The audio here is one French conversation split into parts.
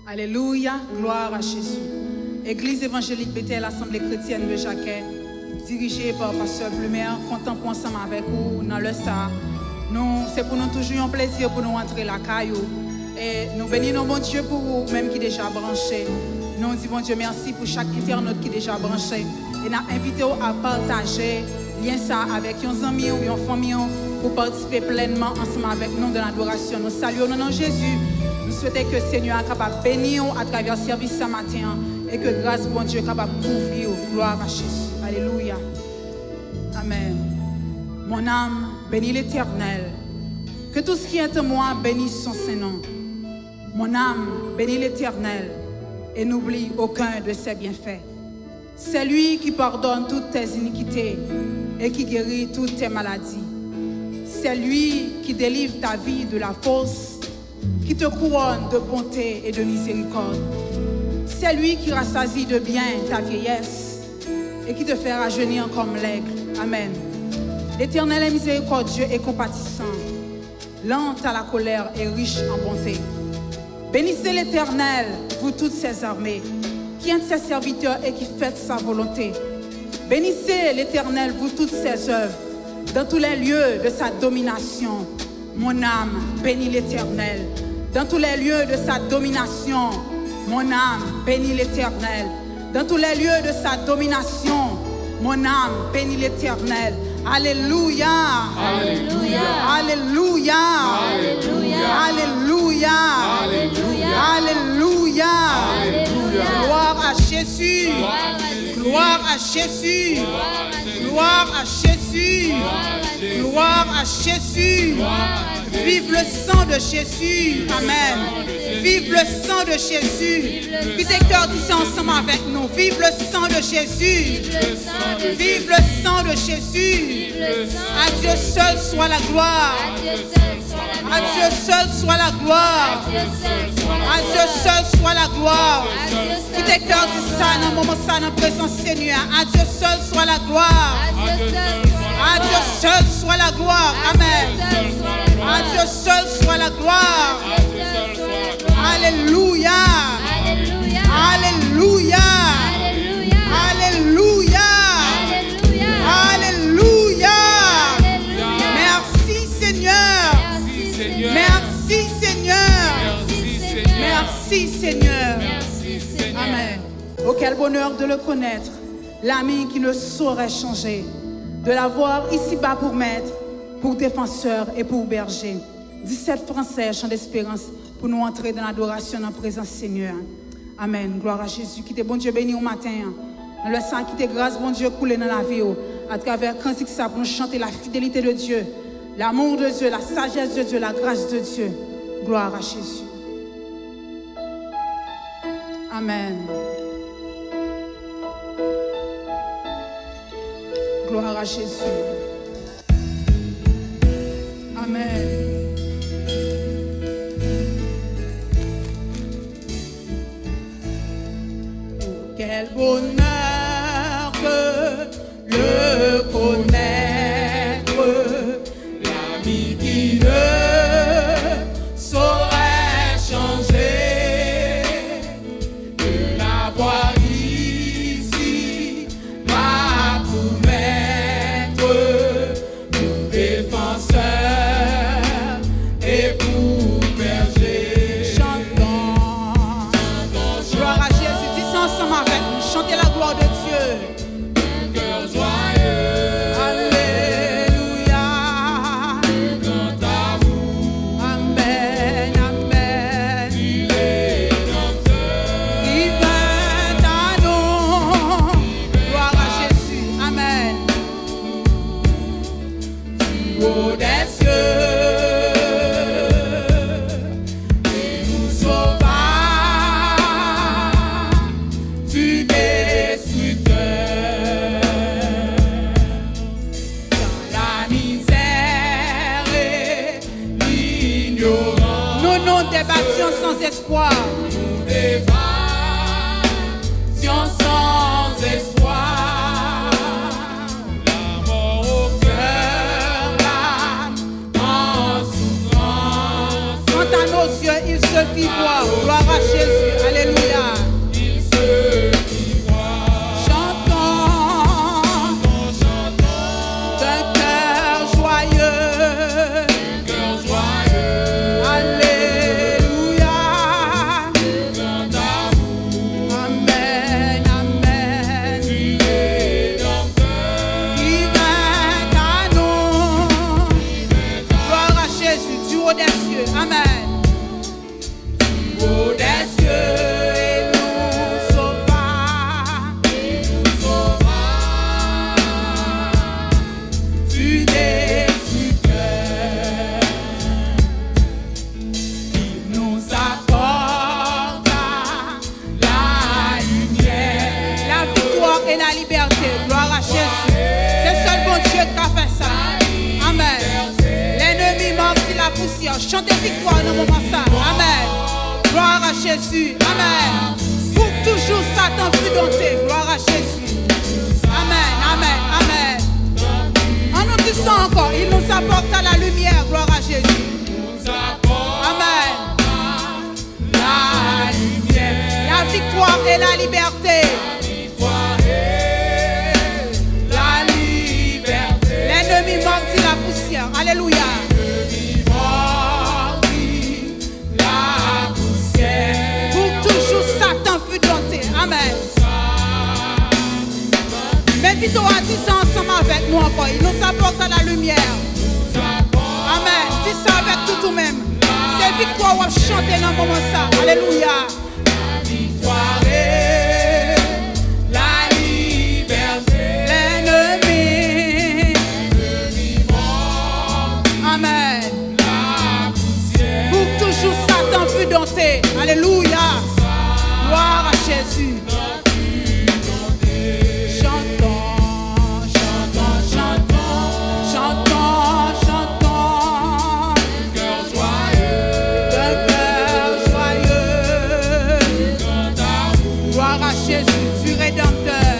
Alléluia, gloire à Jésus. Église évangélique Bethel, Assemblée chrétienne de Jacquet, dirigée par Pasteur Plumer, content pour ensemble avec vous dans le ça. C'est pour nous toujours un plaisir pour nous entrer la caillou. Et nous bénissons bon Dieu pour vous, même qui est déjà branché. Nous disons bon Dieu merci pour chaque internaute qui est déjà branché. Et nous invitons à partager lien ça avec nos amis ou nos familles pour participer pleinement ensemble avec nous dans l'adoration. Nous saluons au nom de Jésus. Nous souhaitons que le Seigneur soit capable de bénir à travers le service ce matin et que grâce bon Dieu soit capable de couvrir. Gloire à Jésus. Alléluia. Amen. Mon âme bénit l'Éternel. Que tout ce qui est en moi bénisse son Saint-Nom. Mon âme bénit l'Éternel et n'oublie aucun de ses bienfaits. C'est lui qui pardonne toutes tes iniquités et qui guérit toutes tes maladies. C'est lui qui délivre ta vie de la fosse, qui te couronne de bonté et de miséricorde. C'est lui qui rassasie de bien ta vieillesse et qui te fait rajeunir comme l'aigle. Amen. L'Éternel est miséricordieux et compatissant, lent à la colère et riche en bonté. Bénissez l'Éternel, vous toutes ses armées, qui aime ses serviteurs et qui fait sa volonté. Bénissez l'Éternel, vous toutes ses œuvres, dans tous les lieux de sa domination. Mon âme bénit l'Éternel. Dans tous les lieux de sa domination, mon âme bénit l'Éternel. Dans tous les lieux de sa domination, mon âme bénit l'Éternel. Alléluia. Alléluia. Alléluia. Alléluia. Alléluia. Alléluia. Alléluia. Gloire à Jésus. Gloire à Jésus. Gloire à Jésus. Gloire à Jésus. Vive le sang de Jésus. Amen. Vive le sang de Jésus. Puis tes cœurs disent ensemble avec nous. Vive le sang de Jésus. Vive le sang de Jésus. À Dieu seul soit la gloire. À Dieu seul soit la gloire. À Dieu seul soit la gloire. Puis tes cœurs disent ça dans le moment ça dans la présence Seigneur. À Dieu seul soit la gloire. À Dieu seul soit la gloire. Amen. À Dieu seul soit la gloire. Alléluia. Alléluia. Alléluia. Alléluia. Merci Seigneur. Merci Seigneur. Merci Seigneur. Amen. Oh, quel bonheur de le connaître, l'ami qui ne saurait changer, de l'avoir ici-bas pour maître, pour défenseur et pour berger. 17 Français, chant d'espérance, pour nous entrer dans l'adoration en présence Seigneur. Amen. Gloire à Jésus. Qui t'est bon Dieu béni au matin. Dans le sang qui t'est grâce, bon Dieu, coulé dans la vie. À travers cantique ça, pour nous chanter la fidélité de Dieu, l'amour de Dieu, la sagesse de Dieu, la grâce de Dieu. Gloire à Jésus. Amen. Gloire à Jésus. Amen. Oh, quel bonheur que le connaître, l'ami qui ne saurait changer, de l'avoir ici, ma pour maître, pour défenseur et pour berger. Chantons, gloire à Jésus, dis ça ensemble avec nous, chantez la gloire de Dieu. Un cœur joyeux, alléluia, quant à vous, amen, amen. Il est dompteur, qui vint à nous, gloire à Jésus, amen. Du haut des cieux, il nous sauva du destructeur. Dans la misère et l'ignorance, nous nous débattions sans espoir. Nous débattions sans espoir. La mort au cœur, l'âme en souffrance. Quant à nos yeux, il se fit voir. Gloire à Jésus. Alléluia. Chantez victoire dans le moment ça. Amen. Gloire à Jésus. Amen. Pour toujours Satan fut dompté. Gloire à Jésus. Amen. Amen. Amen. En nous disant encore, il nous apporte à la lumière. Gloire à Jésus. Amen. La lumière. La victoire et la liberté. La liberté. L'ennemi mordit la poussière. Alléluia. Amen. Mettez-toi à 10 ans ensemble avec nous encore. Il nous apporte à la lumière. Amen. Dis ça avec tout même. C'est victoire où chanter dans le moment ça. Alléluia. La victoire et la liberté. L'ennemi. Amen. Pour toujours Satan fut dompté. Alléluia. Gloire à Jésus. Chantons, chantons, chantons, chantons, chantons. De cœur joyeux. Gloire à Jésus, du Rédempteur.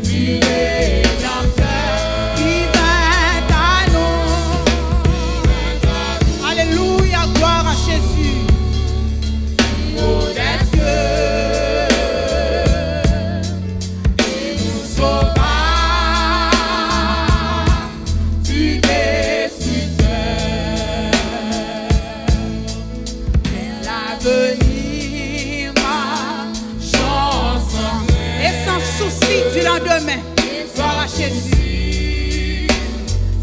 Du Rédempteur qui vint à nous. Alléluia, gloire à Jésus. Jésus,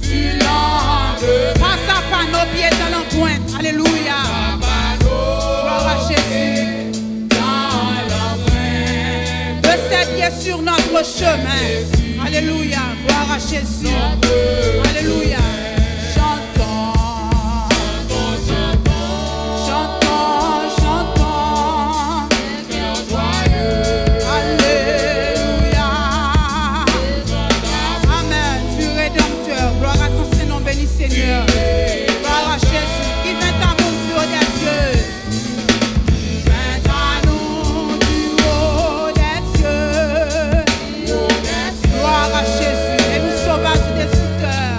du lendemain, passe à pas nos pieds dans l'empreinte. Alléluia. Gloire à Jésus. Dans l'empreinte de ses pieds sur notre chemin. Alléluia. Gloire à Jésus. Alléluia. Seigneur, gloire à Jésus qui vint à nous du haut des cieux. Il vint à nous du haut des cieux. Gloire à Jésus et nous sauva du destructeur.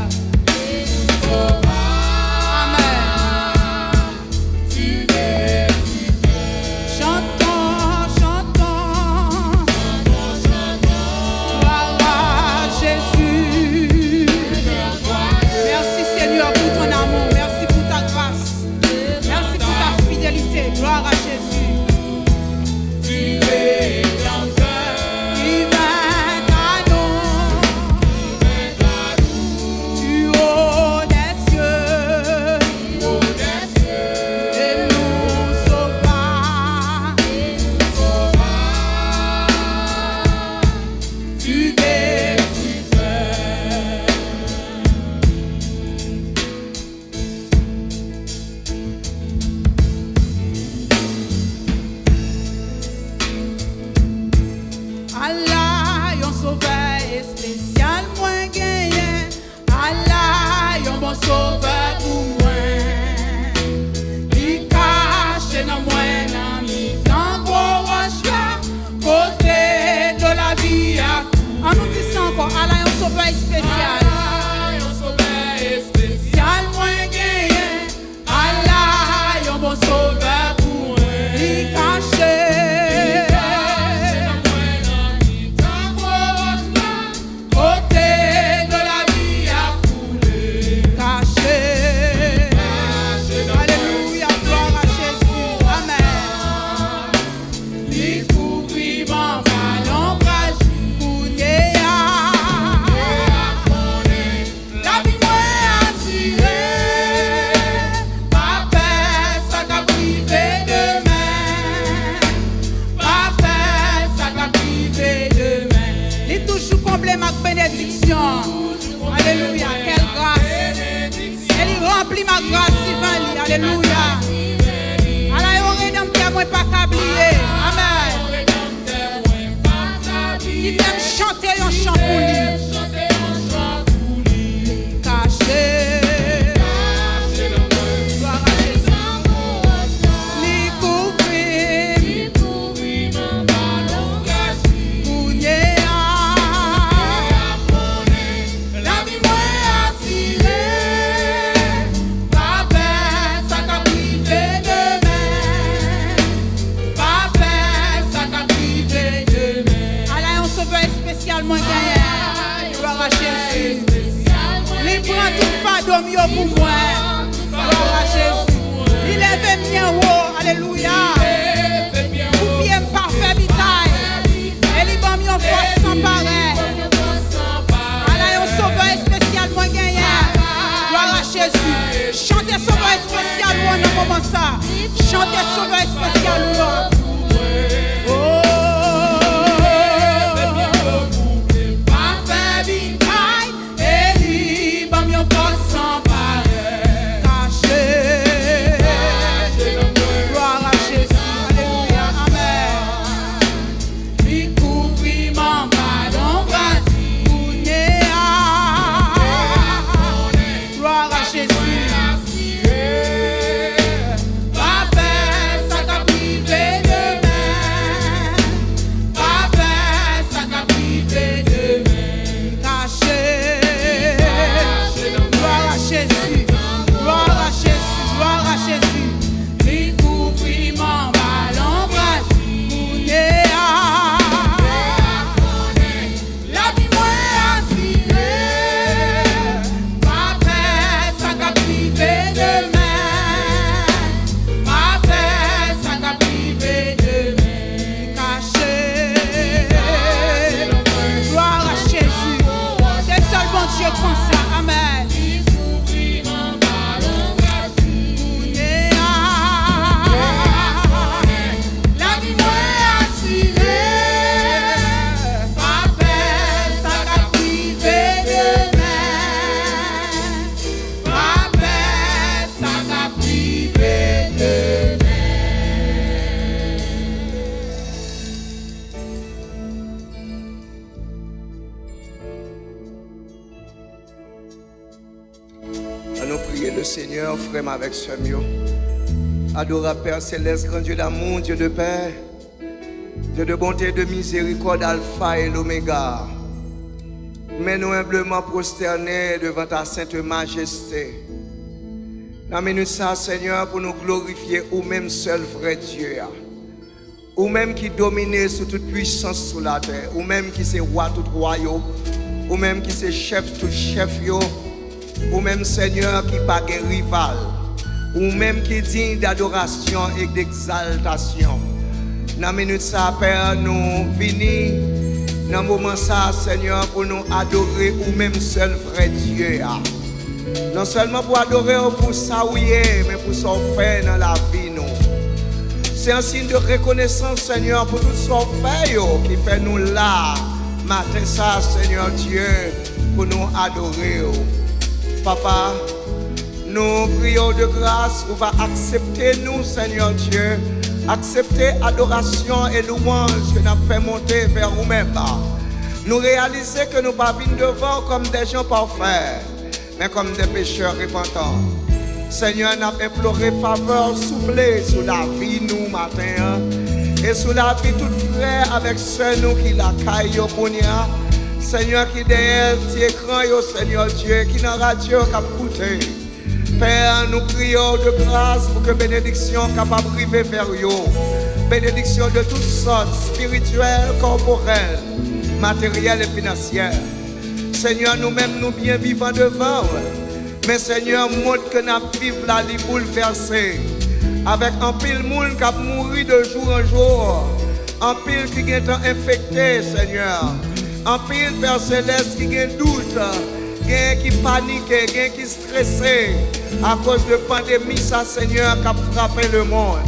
rempli ma grâce divine. Alléluia. Alors, on rédempteur, moi pas qu'oublier. Amen. Qui t'aime chanter un chant pour lui. Caché. Gloire à Jésus. Li couvri mon ballon gâché. Kounyea. La vie moi assurée. Pas peur, ça qu'a privé demain. Pas peur, ça qu'a privé demain. Alors on sauveur spécialement gagné. Gloire à Jésus. Il prend tout fardeau mieux pour moi. Gloire à Jésus. Il lève bien haut. Alléluia. Pour bien parfait bitaille. Et il va mieux force sans pareil. Alors on sauveur spécialement gagné. Gloire à Jésus. Chantez sauveur spécial dans le moment ça. Chantez sauveur spécial. Oh. Parfait bitaille. Et il va mieux force sans pareil. Caché. Gloire à Jésus. Alléluia. Amen. Il couvrit mon ballon gratuit. Kounyea. Gloire à Jésus. Pas peur, ça qu'a privé demain. Pas peur, ça qu'a privé demain. Caché. Gloire à Jésus. Gloire à Jésus. Gloire à Jésus. Il couvrit mon ballon gratuit. Kounyea. La vie moi assurée. Pas peur, ça qu'a privé demain. Pas peur, ça qu'a privé demain. Caché. Gloire à Jésus. C'est seul bon Dieu comme ça. Amen. Kounyea. La vie moi assurée. Pas peur, ça qu'a privé demain. Pas peur, ça qu'a privé demain. Allons prier le Seigneur, frère, avec ce mieux. Adorable Père Céleste, grand Dieu d'amour, Dieu de paix, Dieu de bonté, de miséricorde, Alpha et l'Oméga. Mais nous humblement prosternés devant ta sainte majesté. Dans la minute ça, Seigneur, pour nous glorifier, ou même seul vrai Dieu. Ou même qui domine sur toute puissance sur la terre. Ou même qui c'est roi tout royaume. Ou même qui c'est chef tout chef yo. Ou même Seigneur qui pas de rival. Ou même qui digne d'adoration et d'exaltation. Dans la minute ça, Père, nous venons dans le moment ça, Seigneur, pour nous adorer ou même seul vrai Dieu. Non seulement pour adorer ou pour s'aouiller, mais pour s'en faire dans la vie, nous. C'est un signe de reconnaissance, Seigneur, pour tout ce qu'on fait qui fait nous là, matin ça, Seigneur Dieu, pour nous adorer. Papa, nous prions de grâce, on va accepter nous, Seigneur Dieu, accepter adoration et louange que nous avons fait monter vers nous-mêmes. Nous réaliser que nous ne pas venir devant comme des gens parfaits, mais comme des pécheurs repentants. Seigneur, nous avons imploré faveur soufflée sur la vie nous matin et sur la vie tout frère avec ceux nous qui la caillent pour nous. Seigneur, qui derrière l'écran, Seigneur Dieu, qui dans la radio cap écouter. Père, nous prions de grâce pour que bénédiction capable d'arriver vers vous. Bénédiction de toutes sortes, spirituelles, corporelles, matérielles et financières. Seigneur, nous-mêmes, nous bien vivons devant. Mais Seigneur, montre que nous vivons la vie bouleversée. Avec un pile monde qui a mouru de jour en jour. Un pile qui est infecté, Seigneur. Un pile Père Céleste qui a doute. Qui panique, qui stressé à cause de la pandémie, ça, Seigneur, qui a frappé le monde.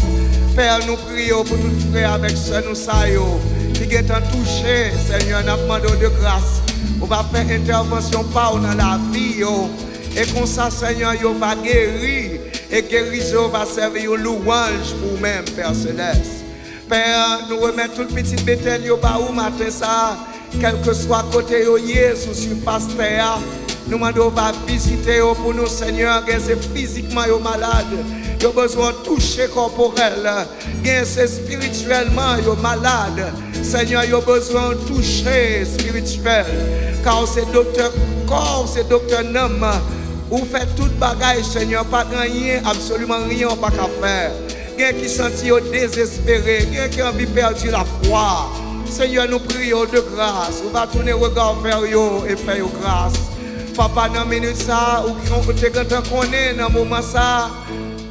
Père, nous prions pour tous les frères avec ce nous saillons qui sont touchés, Seigneur, nous demandons de grâce. On va faire intervention par dans la vie Et comme ça, Seigneur, il va guérir. Et guérison va servir une louange pour même, Père Céleste. Père, nous remettons toute petite bétail au bas où matin ça, quel que soit côté au sur surface terre. Nous demandons va visiter pour nous, Seigneur, c'est physiquement malade. Ils ont besoin de toucher corporel. C'est spirituellement malade. Seigneur, ils ont besoin de toucher spirituel. Car c'est docteur corps, c'est docteur homme. Vous faites toute bagaille, Seigneur, pas rien, absolument rien, pas qu'à faire. Il y a qui sentit désespéré, il y a qui a envie de perdre la foi. Seigneur, nous prions de grâce. On va tourner le regard vers eux et faire grâce. Papa, dans minute ça, ou qui ont connaît dans le moment ça,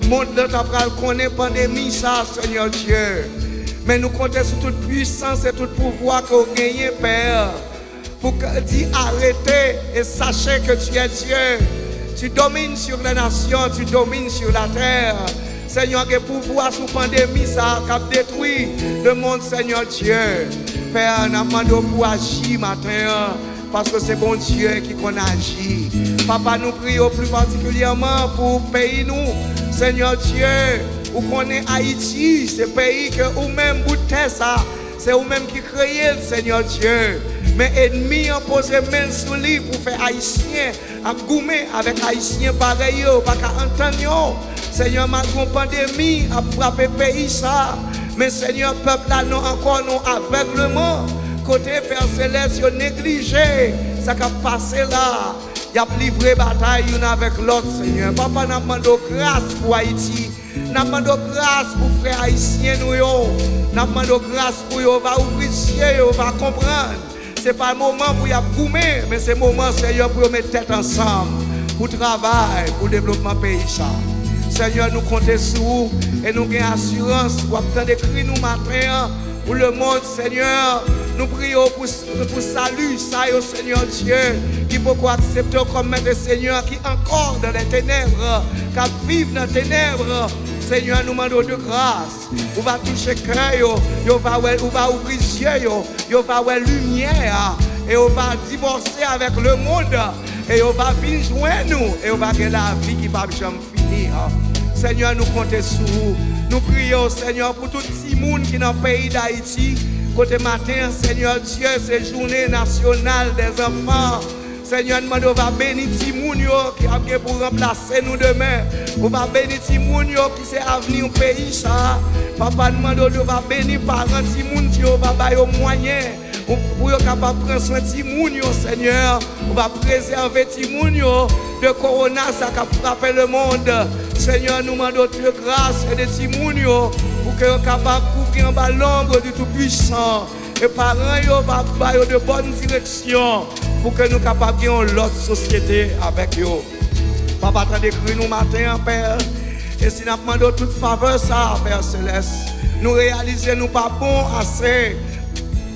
monde de ta connaît pandémie ça, Seigneur Dieu. Mais nous comptons sur toute puissance et tout pouvoir que vous gagnez, Père. Pour dire arrêtez et sachez que tu es Dieu. Tu domines sur les nations, tu domines sur la terre. Seigneur, que pouvoir sous pandémie, ça a détruit le monde, Seigneur Dieu. Père, nous demandons pour agir matin, parce que c'est bon Dieu qui qu'on agit. Papa, nous prions plus particulièrement pour le pays, nous. Seigneur Dieu, où connaît Haïti, ce pays que vous-même vous ça. C'est vous-même qui créez le Seigneur Dieu. Mais ennemis ont posé main sur lui pour faire haïtien, à goumer avec haïtien pareil, pas qu'à entendre. Seigneur, malgré la pandémie, a frappé le pays ça. Mais Seigneur, peuple là, non encore non aveuglement. Côté Père Céleste, ils ont négligé. Ça qui a passé là. Il a livré bataille une avec l'autre, Seigneur. Papa, nous demandons grâce pour Haïti. Nous demandons grâce pour frères haïtiens. Nous demandons grâce pour eux. On va ouvrir les yeux, on va comprendre. Ce n'est pas le moment pour y goumer, mais c'est le moment, Seigneur, pour mettre tête ensemble. Pour travailler, pour le développement du pays. Seigneur, nous comptons sur vous et nous avons assurance pour obtenir des cris nous matin pour le monde, Seigneur. Nous prions pour salut, ça, Seigneur Dieu, qui peut accepter comme maître Seigneur, qui encore dans les ténèbres, qui vivent dans les ténèbres. Seigneur, nous demandons de grâce. On va toucher le cœur, on va ouvrir les yeux, on va voir la lumière, et on va divorcer avec le monde, et on va venir joindre nous, et on va gagner la vie qui ne va jamais finir. Seigneur, nous comptons sur vous. Nous prions, Seigneur, pour tout le monde qui est dans le pays d'Haïti. Côté matin, Seigneur Dieu, c'est journée nationale des enfants. Seigneur, nous va bénir Timounio qui a bien pour remplacer nous demain. On va bénir Timounio qui c'est avenir au pays. Ça. Papa, nous va bénir parents Timounio, va bailler aux moyens. Pour être capable de prendre soin de Timounio, Seigneur. On va préserver Timounio de corona, ça qui a frappé le monde. Seigneur, nous demandons de grâce et de Timounio pour que nous capable de couvrir en l'ombre du Tout-Puissant. Et parents, nous va bailler de bonne direction pour que nous capables de gagner l'autre société avec eux. Papa, tu as décrit nous matin, Père. Et si nous demandons toute faveur, ça, Père Céleste, nous réaliser nous pas bon assez.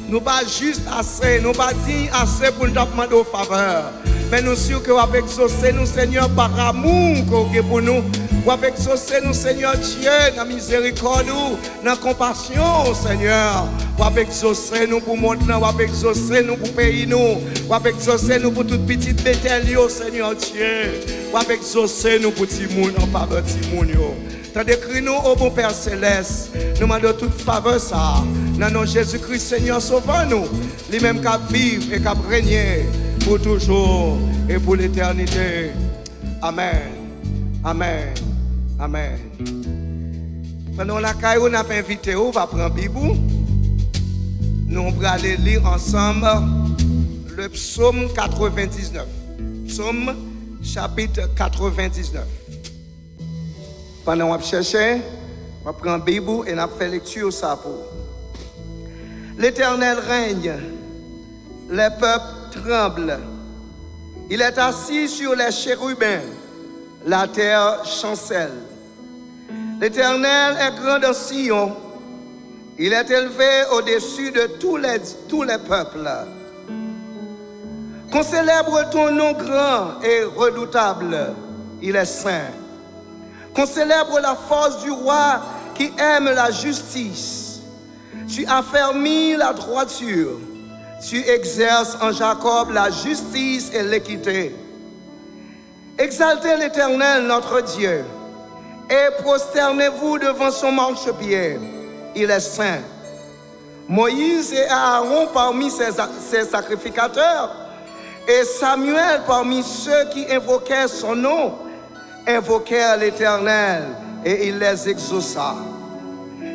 Nous pas juste assez, nous pas dignes assez pour nous demander faveur. Mais nous sommes sûrs que vous avez exaucé nous, Seigneur, par amour que vous avez pour nous. Vous avez exaucé nous, Seigneur Dieu, dans la miséricorde, dans la compassion, Seigneur. Vous avez exaucé nous pour monde, vous avez exaucé nous pour pays, nous. Vous avez exaucé nous pour toute petite bétail, Seigneur Dieu. Vous avez exaucé nous pour Timoun, en faveur de Timoun. Tandis que nous, au bon Père Céleste, nous demandons toute faveur, ça. Dans nom Jésus-Christ, Seigneur, sauvons-nous. Lui-même qui vivre et qui régner pour toujours et pour l'éternité. Amen. Amen. Amen. Pendant la caille, on a invité, on va prendre Bibou. Nous allons aller lire ensemble le psaume 99. Psaume chapitre 99. Pendant qu'on cherche, on prend Bibou et on fait lecture ça pour. L'Éternel règne, les peuples tremblent. Il est assis sur les chérubins, la terre chancelle. L'Éternel est grand dans Sion, il est élevé au-dessus de tous les peuples. Qu'on célèbre ton nom grand et redoutable, il est saint. Qu'on célèbre la force du roi qui aime la justice. Tu affermis la droiture. Tu exerces en Jacob la justice et l'équité. Exaltez l'Éternel, notre Dieu, et prosternez-vous devant son marchepied. Il est saint. Moïse et Aaron parmi ses sacrificateurs, et Samuel parmi ceux qui invoquaient son nom, invoquèrent l'Éternel, et il les exauça.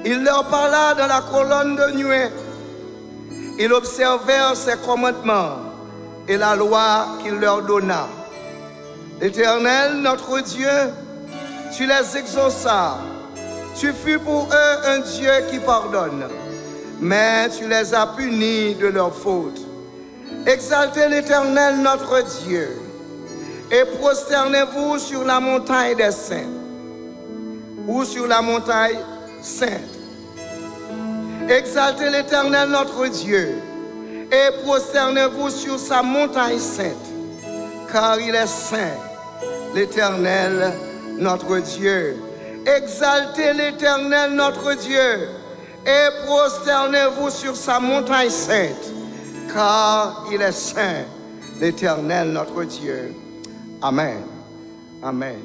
Il leur parla dans la colonne de nuée. Ils observèrent ses commandements et la loi qu'il leur donna. L'Éternel, notre Dieu, tu les exauças. Tu fus pour eux un Dieu qui pardonne, mais tu les as punis de leurs fautes. Exaltez l'Éternel, notre Dieu, et prosternez-vous sur la montagne des saints, ou sur la montagne sainte. Exaltez l'Éternel, notre Dieu, et prosternez-vous sur sa montagne sainte, car il est saint, l'Éternel, notre Dieu. Exaltez l'Éternel, notre Dieu, et prosternez-vous sur sa montagne sainte, car il est saint, l'Éternel, notre Dieu. Amen. Amen.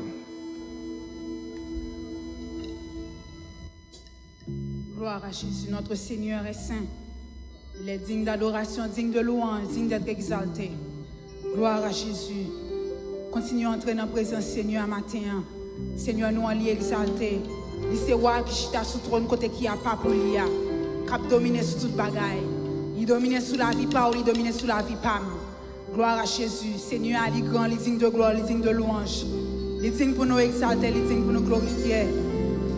Gloire à Jésus, notre Seigneur est saint. Il est digne d'adoration, digne de louange, digne d'être exalté. Gloire à Jésus. Continuons à entrer dans la présence Seigneur matin. Seigneur, nous allons exalter. C'est roi qui chita sous le trône côté qui a pas pour lui, qui a dominé sur toute bagaille. Il domine sur la vie pas ou il domine sur la vie pas. Gloire à Jésus. Seigneur, il est grand, il est digne de gloire, il est digne de louange. Il est digne pour nous exalter, il est digne pour nous glorifier.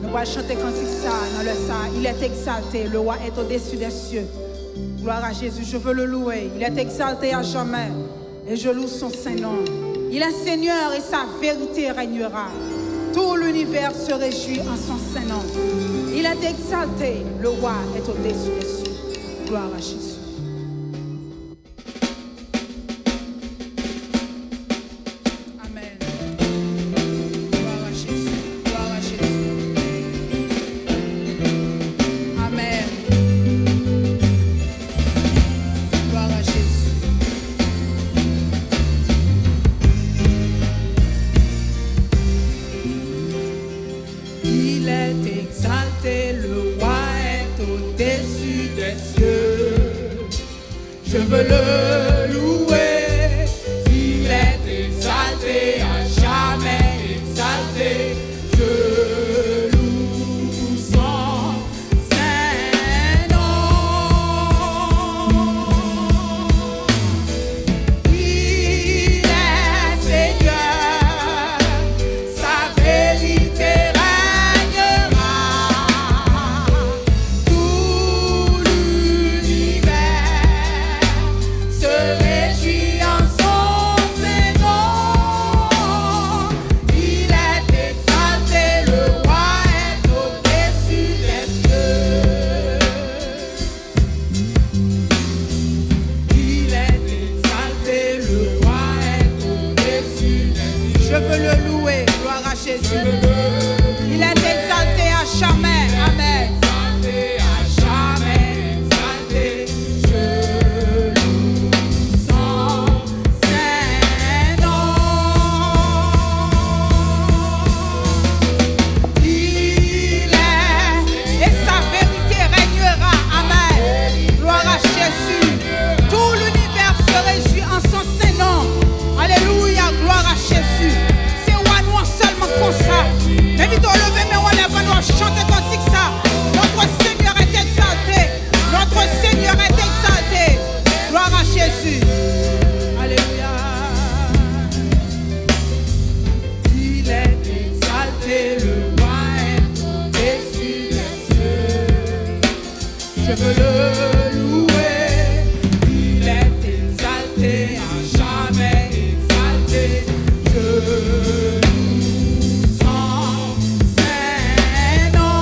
Nous allons chanter cantique ça dans le ça. Il est exalté, le roi est au-dessus des cieux. Gloire à Jésus, je veux le louer. Il est exalté à jamais et je loue son saint nom. Il est Seigneur et sa vérité régnera. Tout l'univers se réjouit en son saint nom. Il est exalté, le roi est au-dessus des cieux. Gloire à Jésus. Amen. Gloire à Jésus. Gloire à Jésus. Amen. Gloire à Jésus. Il est exalté, le roi est au-dessus des cieux. Je veux le louer. Il est exalté, à jamais exalté. Je loue son saint nom. Il est Seigneur, sa vérité régnera. Tout l'univers se réjouit en son saint nom. Il est exalté, le roi est au-dessus des cieux. Il est exalté, le roi est au-dessus des cieux. Je veux le louer, gloire à Jésus. Il est exalté à jamais, amen. Exalté à jamais, exalté. Je loue son saint nom. Il est, et sa vérité régnera, amen. Gloire à Jésus. Tout l'univers se réjouit en son saint nom. Alléluia, gloire à Jésus. C'est roi nous seulement comme ça. Mais vite on lever, mais on lève, nous chanter comme ça. Notre Seigneur est exalté. Notre Seigneur est exalté. Gloire à Jésus. Alléluia. Il est exalté, le roi est au-dessus des cieux. Je veux le louer. Il est exalté, à jamais exalté. Je loue son saint nom.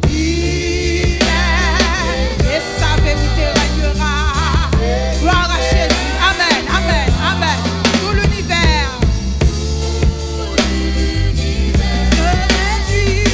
Il est, et sa vérité régnera. Gloire à Jésus. Amen, amen, amen. Tout l'univers se réjouit.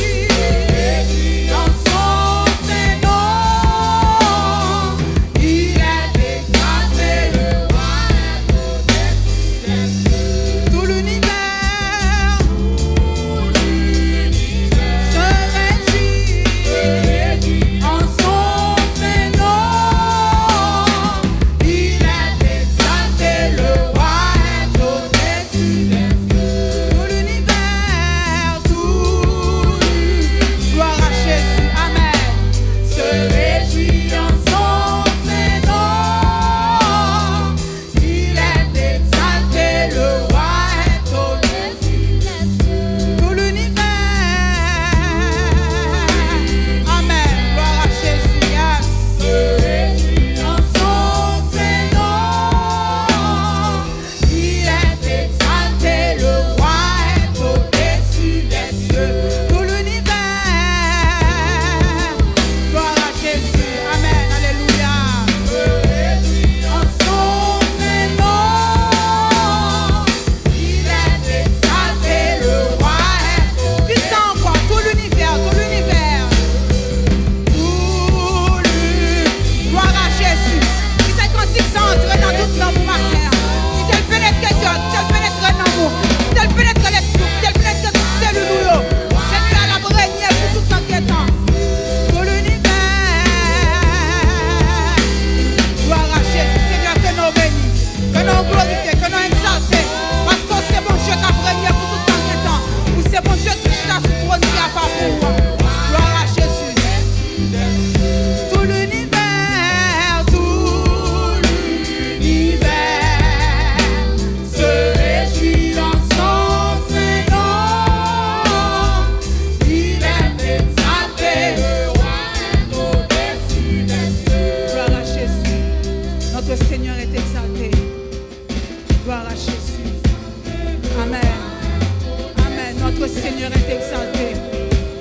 Seigneur est exalté.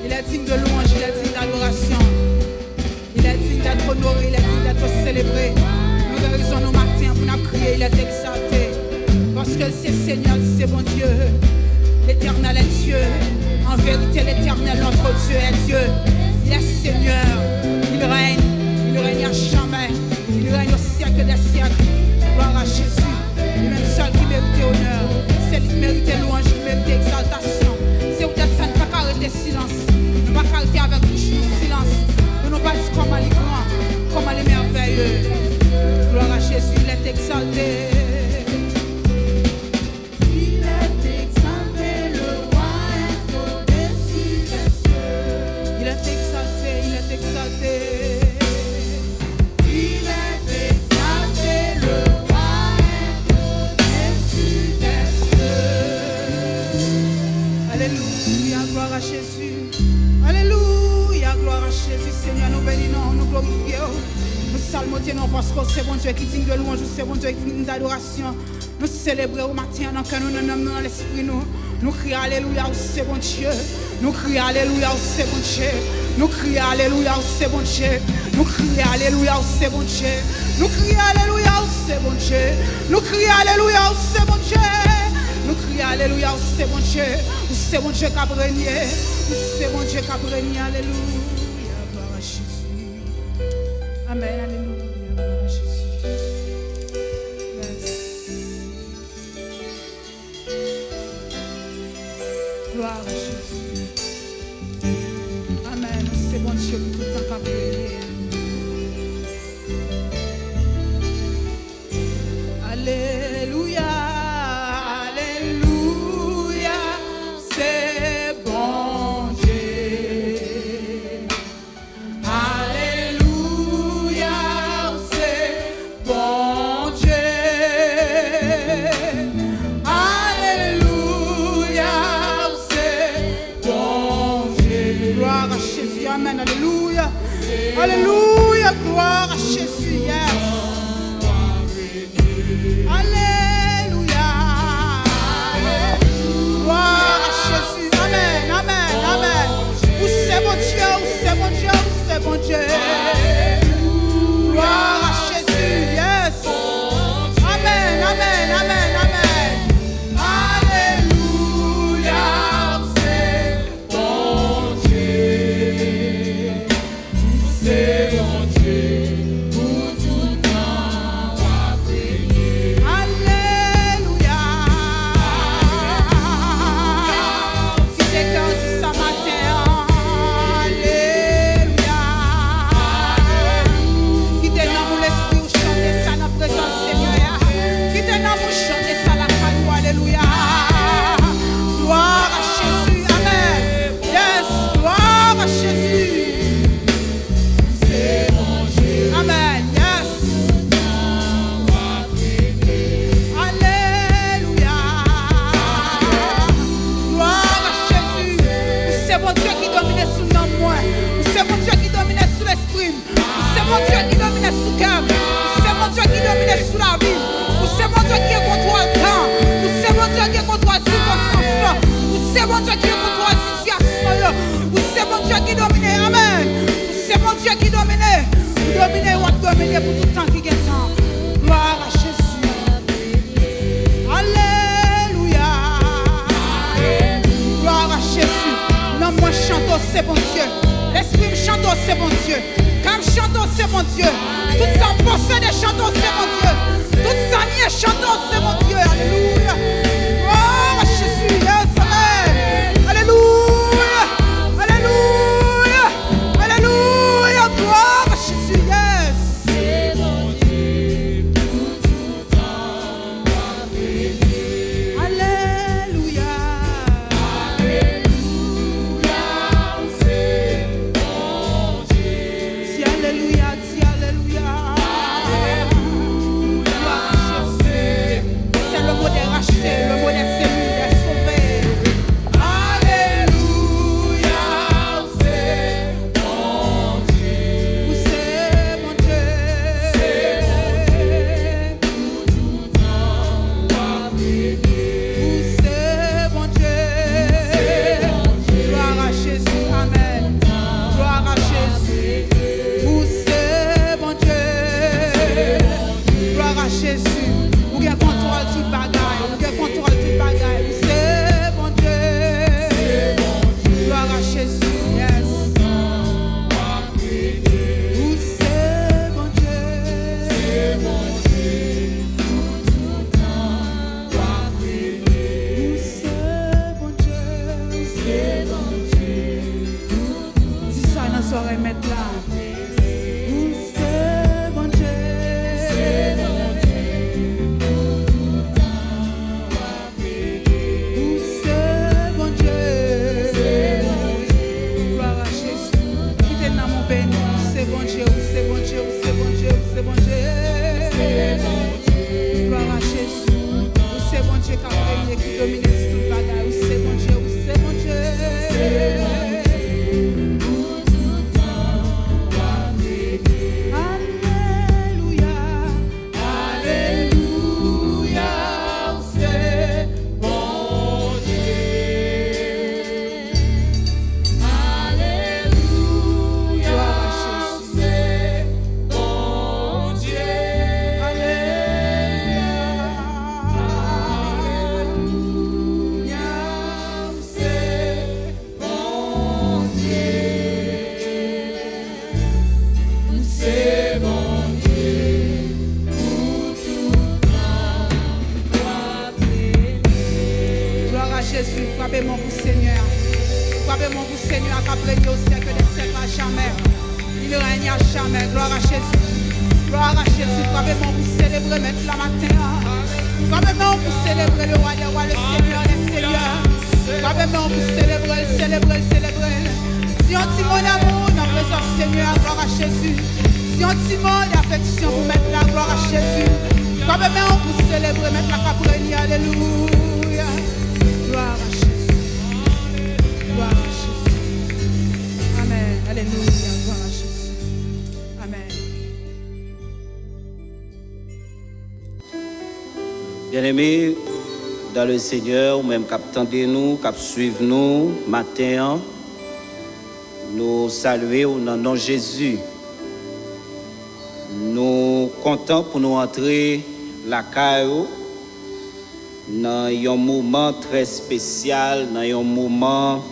Il est digne de louange, il est digne d'adoration. Il est digne d'être honoré, il est digne d'être célébré. Nous réalisons nos matins pour nous crier, il est exalté. Parce que c'est Seigneur, c'est bon Dieu. L'Éternel est Dieu. En vérité, l'Éternel, notre Dieu, est Dieu. Il est Seigneur. Il règne à jamais. Il règne au siècle des siècles. Gloire à Jésus. Lui-même seul qui mérite honneur. C'est lui qui mérite louange, qui mérite exaltation. C'est peut-être ça, ne pas arrêter silence. Ne pas arrêter avec bouche silence. Nous ne pas dire comment il est grand, comment il est merveilleux. Gloire à Jésus, il est exalté. Non, parce que c'est bon Dieu qui digne de louange, c'est bon Dieu qui digne d'adoration. Nous célébrons au matin dans l'esprit, nous crions Alléluia, c'est bon Dieu. Nous crions Alléluia, c'est bon Dieu. Nous crions Alléluia, c'est bon Dieu. Nous crions Alléluia, c'est bon Dieu. Nous crions Alléluia, c'est bon Dieu. Nous crions Alléluia, c'est bon Dieu. Nous crions Alléluia, c'est bon Dieu. C'est bon Dieu qui a régné. C'est bon Dieu qui a régné. Alléluia, gloire à Jésus. Amen, alléluia. Gloire à Jésus. Amen. C'est bon Dieu pour tout le temps qu'à prier. Alléluia. Alléluia. C'est bon Dieu. Alléluia. C'est bon Dieu. Amen, alléluia, alléluia, gloire à Jésus, yes. Alléluia, gloire à Jésus, amen, amen, amen. Où c'est mon Dieu, où c'est mon Dieu, où c'est mon Dieu. Gloire à Jésus, yes. Amen, amen, amen, amen. Alléluia, c'est bon Dieu. C'est mon Dieu, pour tout temps à prier. Alléluia. Si t'es cœur dit ça matin, alléluia. Qui t'es dans mon esprit ou chanter ça dans la présence Seigneur. Qui t'es dans mon chanter ça la caillou, alléluia. Gloire à Jésus, amen. Yes, gloire à Jésus. Amen, yes. Alléluia. Gloire à Jésus. C'est mon Dieu qui domine sous nos moi. C'est mon Dieu qui domine sous l'esprit. C'est mon Dieu qui domine sous le cœur. C'est mon Dieu qui domine sous la vie. C'est mon Dieu qui contrôle le temps. C'est mon Dieu qui contrôle la circonstance. C'est mon Dieu qui contrôle la situation. C'est mon Dieu qui domine. Amen. C'est mon Dieu qui domine. Dominer ou dominer pour tout le temps qui est temps. Gloire à Jésus. Alléluia. Gloire à Jésus. Non, moi chante, c'est bon Dieu. L'esprit me chante, c'est bon Dieu. Quand je chante, c'est mon Dieu. Tout ça possède et chante, c'est mon Dieu. Tout ça nier, chante, c'est mon Dieu. Alléluia. Gloire à Jésus. Yes, amen. Alléluia. Alléluia. Alléluia. Gloire à Jésus. Yes. C'est mon Dieu. Pour tout temps à bénir. Alléluia. Alléluia. C'est bon Dieu. Si alléluia, si alléluia. Alléluia. C'est le mot de racheter. dominer sur toute bagaille. Ou c'est mon Dieu, ou c'est mon Dieu. Frappez mon vous Seigneur. Frappez mon vous Seigneur qui a régné au siècle des siècles à jamais. Il règne à jamais. Gloire à Jésus. Gloire à Jésus. Frappez mon vous célébrer maintenant la matin. Frappez mon vous célébrer le roi des rois, le Seigneur des seigneurs. Frappez mon vous célébrer, célébrer, célébrer. Si on dit mon amour dans la présence Seigneur, gloire à Jésus. Si on dit mon affection pour mettre la gloire à Jésus. Frappez mon vous célébrer maintenant la caprenie. Alléluia. Gloire à Jésus. Gloire à Jésus. Amen. Alléluia. Gloire à Jésus. Amen. Bien-aimés dans le Seigneur, ou même qui attendez-nous, qui suivez-nous matin, nous saluons au nom de Jésus. Nous comptons pour nous entrer la caillou dans un moment très spécial, dans un moment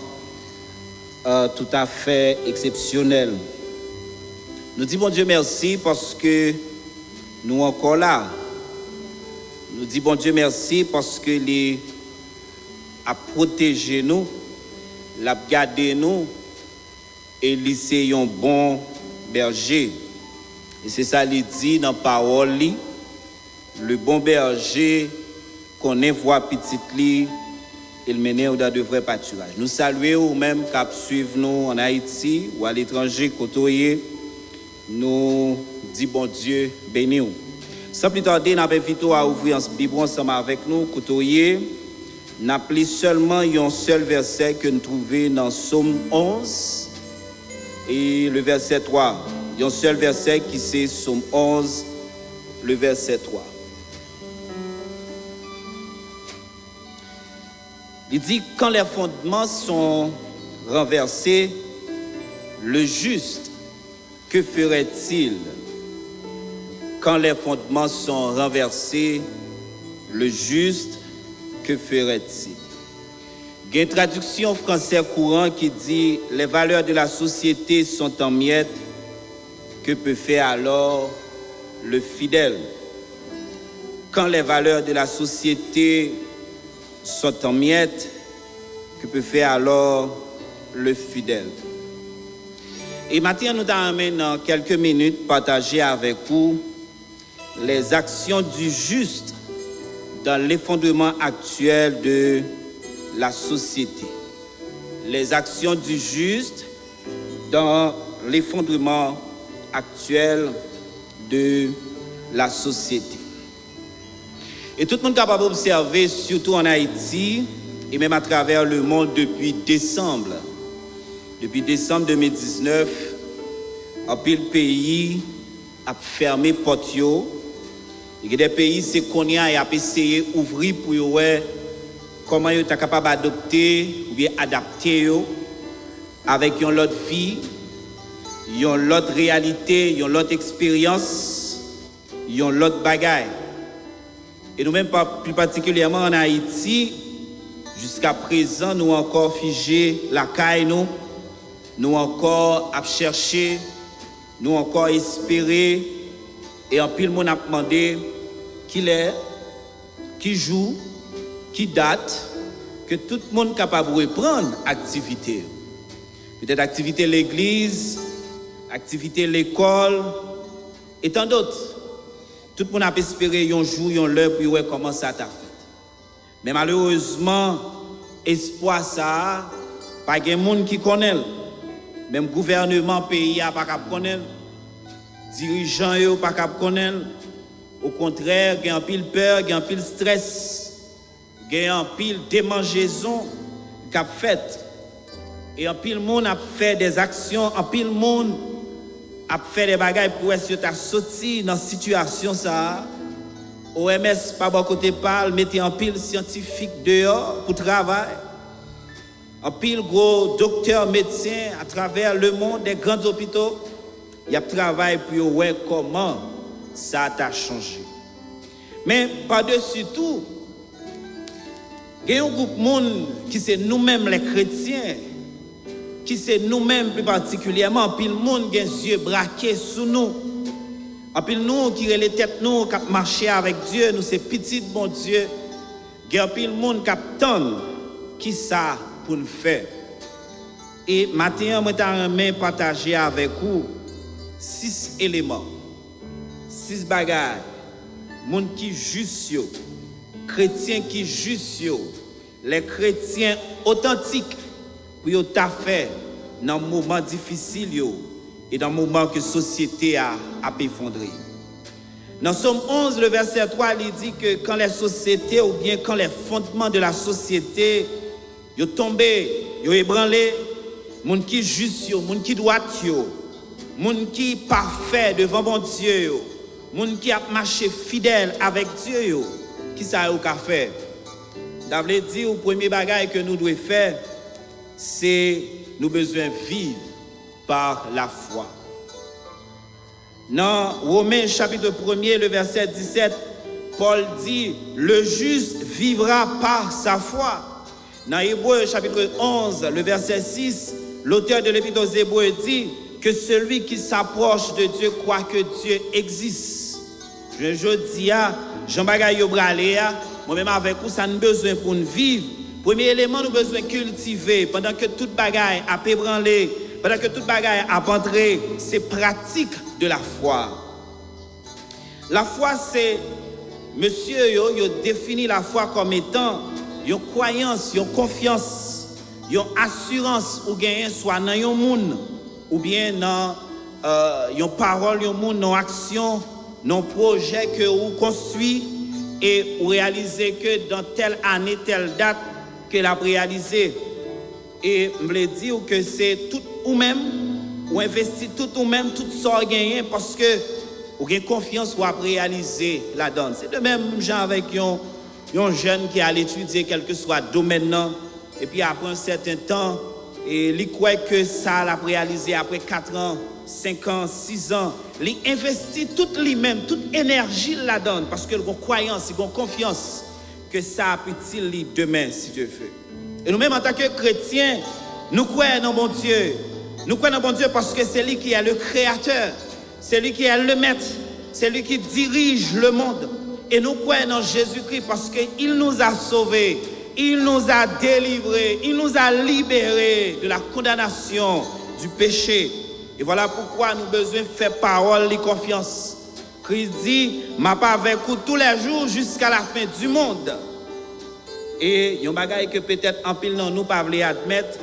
tout à fait exceptionnel. Nous disons bon Dieu merci parce que nous sommes encore là. Nous disons bon Dieu merci parce que il a protégé nous, il a gardé nous et il est un bon berger. Et c'est ça qu'il dit dans la parole, le bon berger connaît voix petite li, il mène dans de vrais pâturages. Nous saluons ou même qui suivent nous en Haïti ou à l'étranger côtoyer. Nous disons bon Dieu béni. Sans plus tarder, nous invitons à ouvrir un Bible ensemble avec nous côtoyer. Nous appelons seulement un seul verset que nous trouvons dans Psaume 11 et le verset 3. Il y a un seul verset qui c'est Psaume 11, le verset 3. Il dit, quand les fondements sont renversés, le juste, que ferait-il? Quand les fondements sont renversés, le juste, que ferait-il? Il y a une traduction française courante qui dit, les valeurs de la société sont en miettes, que peut faire alors le fidèle? Quand les valeurs de la société sont en miettes, que peut faire alors le fidèle? Et maintenant, nous t'amènons dans quelques minutes partager avec vous les actions du juste dans l'effondrement actuel de la société. Les actions du juste dans l'effondrement actuel de la société. Et tout le monde est capable d'observer, surtout en Haïti, et même à travers le monde depuis décembre. Depuis décembre 2019, un pile pays a fermé porte. Il y a des pays qui ont essayé d'ouvrir pour voir comment ils sont capables d'adopter ou bien adapter avec une autre vie, une autre réalité, une autre expérience, une autre bagaille. Et nous-mêmes, plus particulièrement en Haïti, jusqu'à présent, nous encore figé la caille, nous encore à chercher, nous encore espérer, et en pile, monde a demandé qui est, qui joue, qui date, que tout le monde est capable de reprendre l'activité. Peut-être activité l'église, activité l'école, et tant d'autres. Tout le monde a espéré un jour, un l'heure pour voir comment ça t'a fait. Mais malheureusement, espoir ça, pas de monde qui connaît. Même gouvernement pays a pas capable connaître. Dirigeants yo pas capable connaître. Au contraire, il y a un pile peur, il y a un pile stress. il y a un pile démangeaison qu'a fait. Et un pile monde a fait des actions, un pile monde a fait des bagages pour essayer de sortir dans cette situation ça. OMS par bon côté parle, mettez un pile scientifique dehors pour travailler. Un pile gros docteur médecin à travers le monde des grands hôpitaux, il y a travail pour voir comment ça a changé. Mais par-dessus tout, il y a un groupe de monde qui c'est nous-mêmes les chrétiens, qui c'est nous-mêmes plus particulièrement, puis le monde qui a les yeux braqués sous nous. Et puis nous qui les têtes nous qui marcher avec Dieu, nous c'est petit bon Dieu. Il y a le monde qui attend qui ça pour nous faire. Et maintenant, je vais partager avec vous 6 éléments, 6 bagages. Monde qui juste, chrétiens qui juste, les chrétiens authentiques pour t'a fait dans un moment difficile et dans un moment que la société a effondré. Dans Somme 11, le verset 3, il dit que quand les sociétés ou bien quand les fondements de la société sont tombés, sont ébranlés, monde qui juste, monde qui droit, monde qui parfait devant bon Dieu, monde qui a marché fidèle avec Dieu, qui ça a fait. Ça veut dire le premier bagage que nous devons faire, c'est nous besoin vivre par la foi. Dans Romains chapitre 1er, le verset 17, Paul dit, le juste vivra par sa foi. Dans Hébreux chapitre 11, le verset 6, l'auteur de l'Épître aux Hébreux dit que celui qui s'approche de Dieu croit que Dieu existe. Je dis à Jean-Bagay Yobraléa, moi-même avec vous, ça nous besoin pour nous vivre. Premier élément, nous besoin cultiver pendant que toute bagaille a ébranlé, pendant que toute bagaille a entré, c'est pratique de la foi. La foi, c'est, monsieur, yo définit la foi comme étant une croyance, une confiance, une assurance ou gain soit dans un monde ou bien dans une parole, un monde, dans action, dans projet que vous construisez et vous réalisez que dans telle année, telle date, qu'elle a réalisé. Et je me dire que c'est tout ou même, ou investi tout ou même, tout ça gagné parce que vous avez confiance pour réaliser la donne. C'est de même genre avec un jeune qui a étudié quel que soit le domaine, et puis après un certain temps, et il croit que ça l'a réalisé après 4 ans, 5 ans, 6 ans. Il investit toute lui-même, toute énergie la donne parce que il a croyance, il a confiance que ça peut-il demain si Dieu veut. Et nous-mêmes en tant que chrétiens, nous croyons dans bon Dieu. Nous croyons dans bon Dieu parce que c'est lui qui est le créateur, c'est lui qui est le maître, c'est lui qui dirige le monde. Et nous croyons dans Jésus-Christ parce qu'il nous a sauvés, il nous a délivrés, il nous a libérés de la condamnation, du péché. Et voilà pourquoi nous avons besoin de faire parole et confiance. Christ dit, m'a pas avec vous tous les jours jusqu'à la fin du monde. Et il y a un bagage que peut-être en pile non nous pas voulons admettre.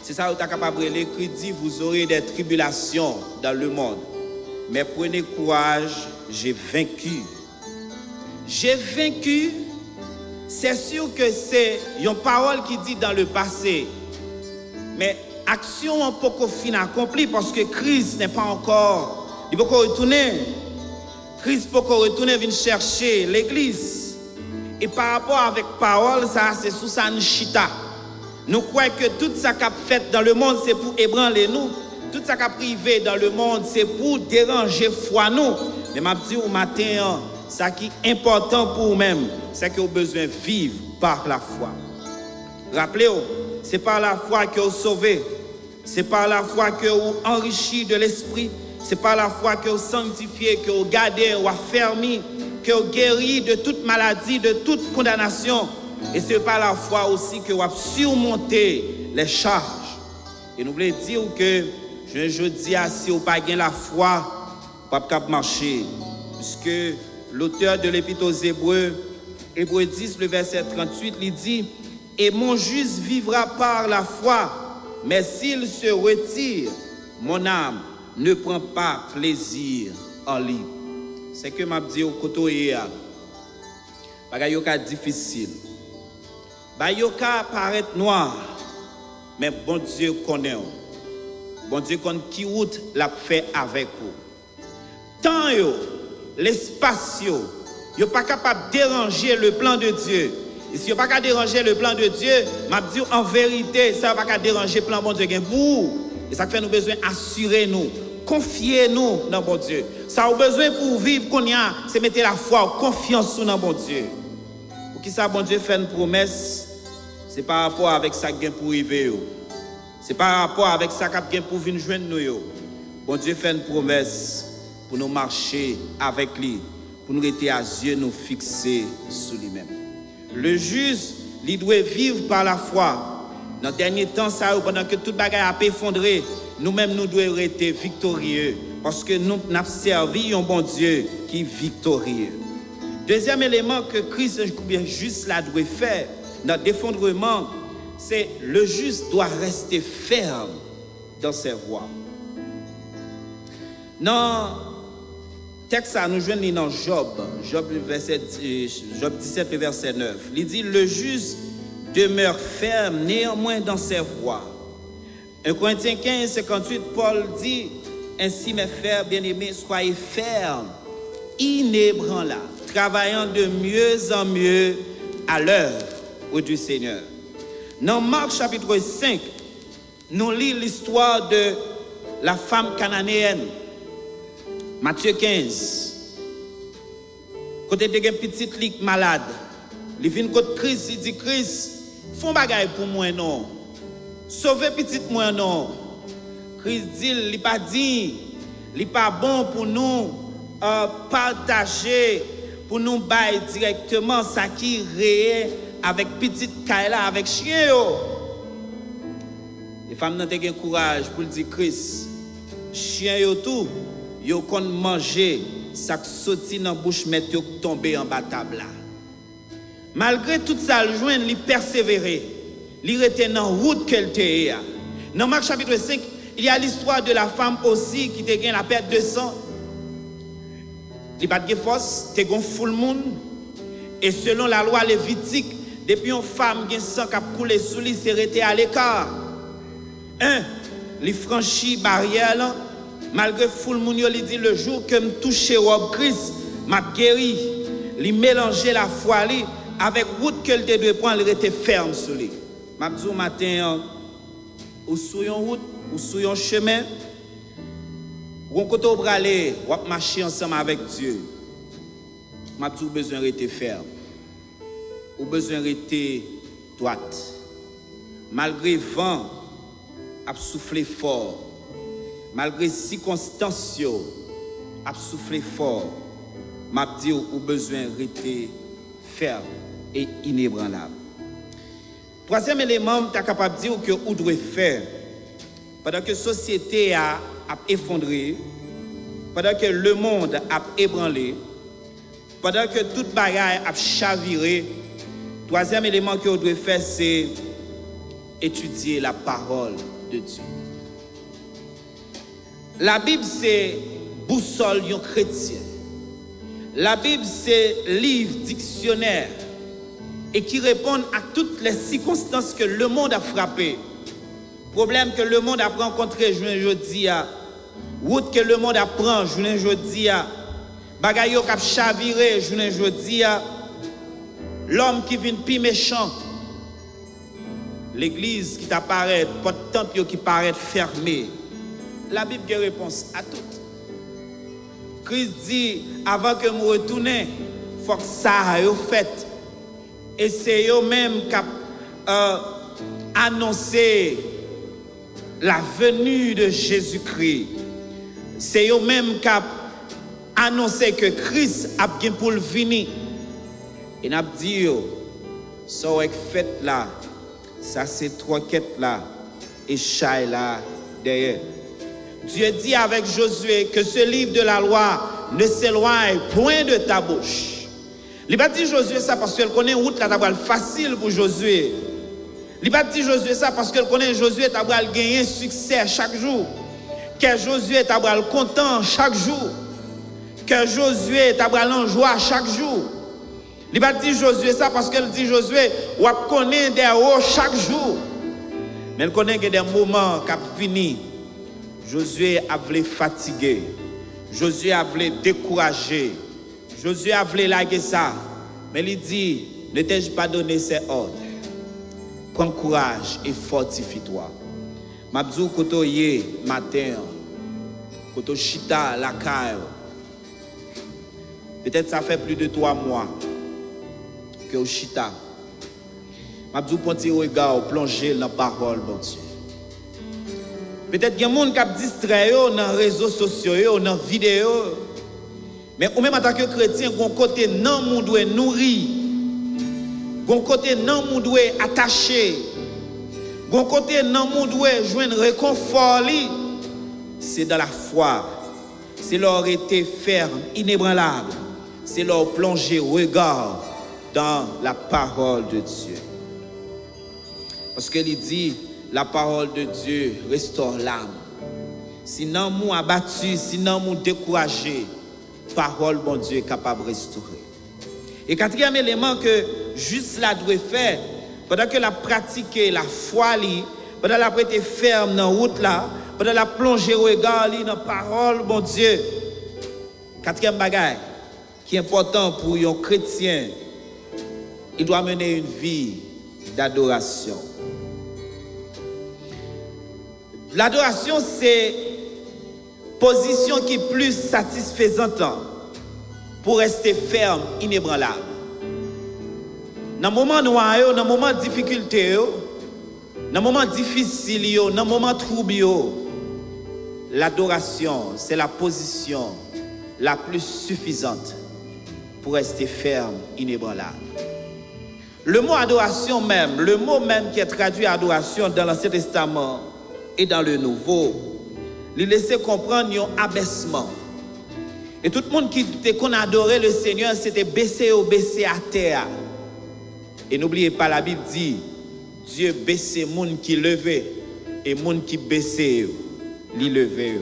C'est ça où tu es capable de lire. Christ dit, vous aurez des tribulations dans le monde. Mais prenez courage, j'ai vaincu. J'ai vaincu, c'est sûr que c'est une parole qui dit dans le passé. Mais action un peu fin accomplie parce que Christ n'est pas encore. Il peut retourner. Christ peut retourner venir chercher l'église. Et par rapport avec parole, ça c'est sous ça chita. Nous croyons que tout ça qu'a fait dans le monde c'est pour ébranler nous. Tout ça qu'a privé dans le monde c'est pour déranger foi nous. Mais m'a dit au matin, ça qui est important pour vous-même, c'est que vous avez besoin de vivre par la foi. Rappelez-vous, c'est par la foi que vous sauvez. C'est par la foi que vous enrichissez de l'esprit. C'est par la foi que vous sanctifiez, que vous gardez, vous affermez, que vous guérissez de toute maladie, de toute condamnation. Et c'est par la foi aussi que vous surmontez les charges. Et nous voulons dire que je dis si vous n'avez pas la foi, vous ne pouvez pas marcher. Puisque l'auteur de l'Épître aux Hébreux, Hébreux 10, le verset 38, il dit « Et mon juste vivra par la foi, mais s'il se retire, mon âme ne prend pas plaisir en lui. » C'est que m'a dit au côté. Bagay yo ka difficile. Bagay yo ka paraître noir. Mais bon Dieu connaît. Bon Dieu connaît qui route l'a fait avec vous. Tant yo, l'espace yo pas capable de déranger le plan de Dieu. Et si yo pas capable de déranger le plan de Dieu, m'a dit en vérité, ça va pas déranger le plan bon Dieu pour vous. Et ça fait nous besoin assurer nous, confier nous dans bon Dieu. Ça a besoin pour vivre qu'on y a, c'est mettre la foi, confiance dans bon Dieu. Pour qui ça bon Dieu fait une promesse, c'est par rapport avec ça qui pour arriver. C'est par rapport avec ça qui pour venir joindre nous. Bon Dieu fait une promesse pour nous marcher avec lui, pour nous rester à yeux nous fixer sur lui-même. Le juste, il doit vivre par la foi. Dans le dernier temps, ça, pendant que toute bagaille a effondré, nous-mêmes nous devons rester victorieux parce que nous avons servi un bon Dieu qui est victorieux. Deuxième élément que Christ, bien juste là, doit faire dans l'effondrement, c'est le juste doit rester ferme dans ses voies. Dans le texte, nous joignons dans Job 17, verset 9. Il dit, le juste demeure ferme néanmoins dans ses voies. 1 Corinthiens 15, 58, Paul dit, ainsi mes frères bien-aimés, soyez fermes, inébranlables, travaillant de mieux en mieux à l'œuvre du Seigneur. Dans Marc chapitre 5, nous lisons l'histoire de la femme cananéenne. Matthieu 15. Côté de une petite ligue malade. Il vient contre Christ, il dit Christ, font bagaille pour moi non. Sauvez petite moi non. Christ dit, il pas dit, il pas bon pour nous partager, pour nous bailler directement ça qui réel avec petite Kaila, avec chien yo. Les femmes n'ont pas courage pour dire Christ, chien yo tout, yo kon manger, ça sorti dans bouche met yo tomber en bas table là. Malgré tout ça, le joindre, il persévérait. Il était dans la route qu'elle était. Dans Marc chapitre 5, il y a l'histoire de la femme aussi qui a gagné la perte de sang. Il n'y a pas de force, il y a full monde. Et selon la loi lévitique, depuis une femme qui a sang qui a coulé sous lui, c'est resté à l'écart. Il franchit barrière là. Malgré full monde, il dit le jour que me touche robe Christ, m'a guéri. Il mélangeait la foi avec route qu'elle devait prendre, il était ferme sur lui. M'a dit au matin, ou sur une route, ou sur un chemin, ou on côté au bralé, ou marcher ensemble avec Dieu. M'a dit besoin de rester ferme. Ou besoin de rester droite. Malgré vent, a soufflé fort. Malgré circonstances, a soufflé fort. M'a dit ou besoin de rester ferme et inébranlable. Troisième élément, tu es capable de dire que vous devez faire. Pendant que la société a effondré, pendant que le monde a ébranlé, pendant que toute bagaille a chaviré, troisième élément que vous devez faire, c'est étudier la parole de Dieu. La Bible, c'est boussole d'un chrétien. La Bible, c'est livre, dictionnaire, et qui répond à toutes les circonstances que le monde a frappé. Problème que le monde a rencontré aujourd'hui, route que le monde apprend aujourd'hui, bagaille qui a chaviré aujourd'hui, l'homme qui vient plus méchant, l'église qui t'apparaît, porte temple qui paraît fermée. La Bible a réponse à tout. Christ dit, avant que je retourne, il faut que ça ait fait. Et c'est eux-mêmes qui ont annoncé la venue de Jésus-Christ. C'est eux-mêmes qui ont annoncé que Christ a bien pour le venir. Et nous avons dit, ça est fait là, ça c'est trois quêtes là, et chai là derrière. Dieu dit avec Josué que ce livre de la loi ne s'éloigne point de ta bouche. Il n'a pas dit Josué ça parce qu'elle connaît une route là facile pour Josué. Il n'a pas dit Josué ça parce qu'elle connaît Josué t'a gagner succès chaque jour. Que Josué t'a content chaque jour. Que Josué t'a en joie chaque jour. Il va dire Josué ça parce qu'elle dit Josué, ou connaît des hauts chaque jour. Mais elle connaît que des moments qui ont fini. Josué a voulu fatiguer. Josué a voulu décourager. Josué a voulu laguer ça. Mais il dit, ne t'ai-je pas donné ces ordres? Prends courage et fortifie-toi. Mabzou koto ye matin. Koto chita la caille. Peut-être ça fait plus de 3 mois que au chita. Mabzou ponti regard plonger dans la parole bon Dieu. Peut-être qu'il y a des gens qui ont distrait dans les réseaux sociaux, dans les vidéos. Mais ou même en tant que chrétien, on côté non monde doit nourrir. On côté non monde doit attacher. On côté non monde doit joindre réconfort. C'est dans la foi. C'est leur été ferme, inébranlable. C'est leur plonger regard dans la parole de Dieu. Parce qu'il dit, la parole de Dieu restaure l'âme. Sinon, nous abattu, sinon, nous découragé, parole, bon Dieu, est capable de restaurer. Et quatrième élément que juste là doit faire, pendant que la pratiquer la foi, pendant la prêter ferme dans la route là, pendant la plonger regard dans la parole, bon Dieu. Quatrième bagaille qui est important pour un chrétien, il doit mener une vie d'adoration. L'adoration, c'est position qui est plus satisfaisante pour rester ferme, inébranlable. Dans le moment noir, dans le moment de difficulté, dans le moment difficile, dans le moment trouble, l'adoration, c'est la position la plus suffisante pour rester ferme, inébranlable. Le mot adoration même, le mot même qui est traduit adoration dans l'Ancien Testament et dans le Nouveau, il laissait comprendre un abaissement. Et tout le monde qui adorait le Seigneur, c'était baissé à terre. Et n'oubliez pas, la Bible dit, Dieu baissait les gens qui levaient et les gens qui baissaient, les levaient.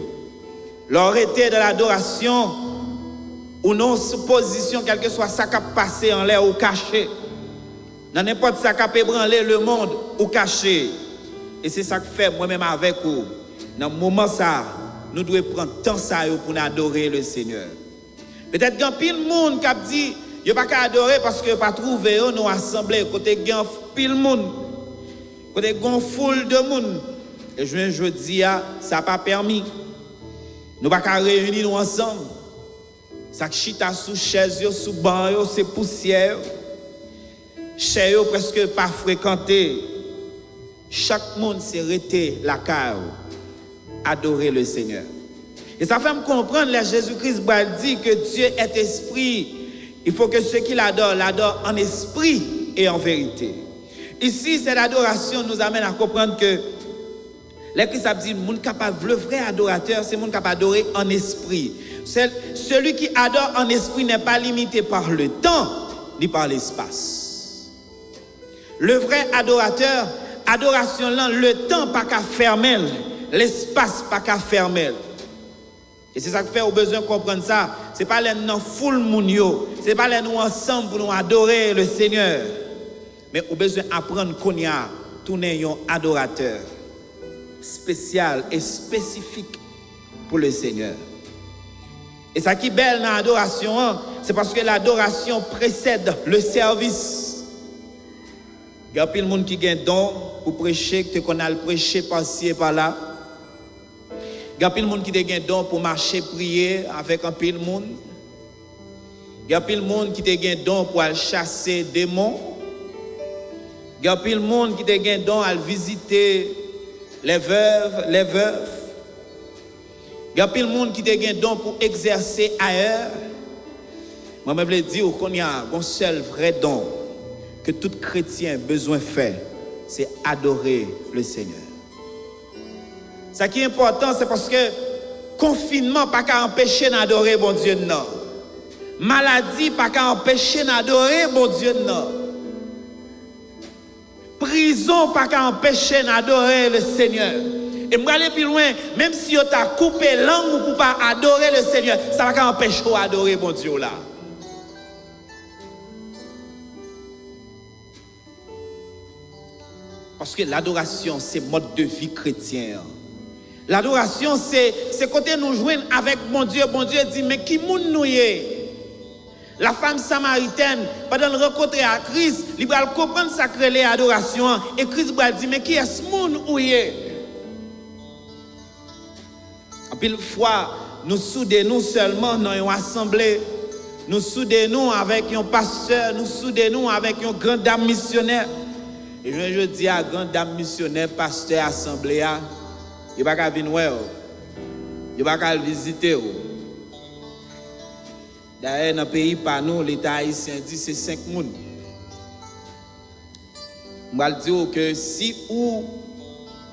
Leur était de l'adoration ou non supposition, quel que soit ça qui a passé en l'air ou caché. Dans n'importe ça qui a ébranlé le monde ou caché. Et c'est ça que fait moi-même avec vous. Dans le moment ça, nous devons prendre temps ça pour adorer le Seigneur. Peut-être qu'il y a pile de monde qui a dit, il n'y a pas qu'à adorer parce que pas trouver nos assemblées côté il y a pile de monde. Côté une foule de monde. Et je dis ça n'a pas permis. Nous pas qu'à réunir nous ensemble. Ça chita sous chaise, sous banc, c'est poussière. Chez eux presque pas fréquenté. Chaque monde s'est arrêté la cave, adorer le Seigneur. Et ça fait me comprendre, là, Jésus-Christ dit que Dieu est esprit. Il faut que ceux qui l'adorent en esprit et en vérité. Ici, cette adoration nous amène à comprendre que les Christ a dit, le vrai adorateur, c'est le monde capable d'adorer en esprit. Celui qui adore en esprit n'est pas limité par le temps ni par l'espace. Le vrai adorateur, adoration là, le temps pas qu'à fermer, l'espace pas qu'à fermer. Et c'est ça que fait au besoin de comprendre ça. C'est pas les non full mounio, c'est pas les nous ensemble pour nous adorer le Seigneur. Mais au besoin d'apprendre qu'on y a tourner un adorateur spécial et spécifique pour le Seigneur. Et ça qui est belle dans l'adoration, c'est parce que l'adoration précède le service. Il y a plein de monde qui gagne don pour prêcher, que qu'on a le prêcher par-ci et par-là. Il y a plein de monde qui gagne don pour marcher, prier avec un pile de monde. Il y a plein de monde qui gagne don pour aller chasser des démons. Il y a plein de monde qui gagne don à visiter les veuves. Il y a plein de monde qui gagne don pour exercer ailleurs. Moi, je veux dire qu'on y a un seul vrai don que tout chrétien a besoin de faire, c'est adorer le Seigneur. Ce qui est important, c'est parce que confinement pas qu'à empêcher d'adorer bon Dieu non. Maladie pas qu'à empêcher d'adorer bon Dieu non. Prison pas qu'à empêcher d'adorer le Seigneur. Et moi aller plus loin, même si on t'a coupé langue pour pas adorer le Seigneur, ça va qu'à empêcher d'adorer bon Dieu là. Parce que l'adoration, c'est mode de vie chrétien. L'adoration, c'est côté nous joindre avec mon Dieu. Bon Dieu dit, mais qui moun nou yé? La femme samaritaine, pendant le rencontre à Christ, il va comprendre ça que l'adoration. Et Christ va dire, mais qui est ce moun ou yé? En pile fois, nous soudons seulement dans une assemblée. Nous soudons avec un pasteur, nous soudons avec une grande dame missionnaire. Et je dis à grande dame missionnaire, pasteur, assemblée, il va pas venir voir, il va pas visiter. D'ailleurs, dans le pays par nous, l'État haïtien dit c'est 5 personnes. Je vais dire que si ou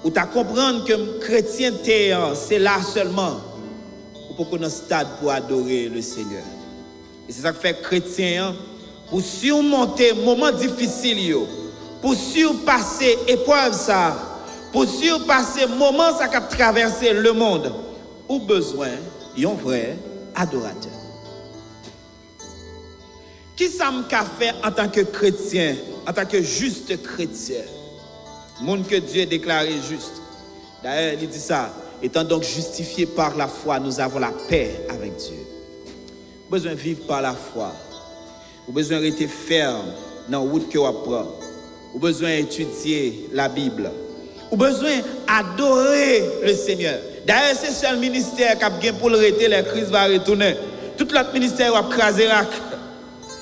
tu comprendre que chrétien c'est là seulement, ou pour qu'on ait un stade pour adorer le Seigneur. Et c'est ça que fait chrétien, pour surmonter moments difficiles, pour surpasser épreuve ça, pour surpasser moments ça qui a traversé le monde, ou besoin d'un vrai adorateur. Qui ça m'a fait en tant que chrétien, en tant que juste chrétien? Monde que Dieu a déclaré juste. D'ailleurs, il dit ça. Étant donc justifiés par la foi, nous avons la paix avec Dieu. Vous avez besoin de vivre par la foi. Vous avez besoin de rester ferme dans la route que vous apprenez. Vous avez besoin d'étudier la Bible. Vous avez besoin d'adorer le Seigneur. D'ailleurs, c'est le seul ministère qui a bien pour le rester, le Christ va retourner. Tout l'autre ministère va craser.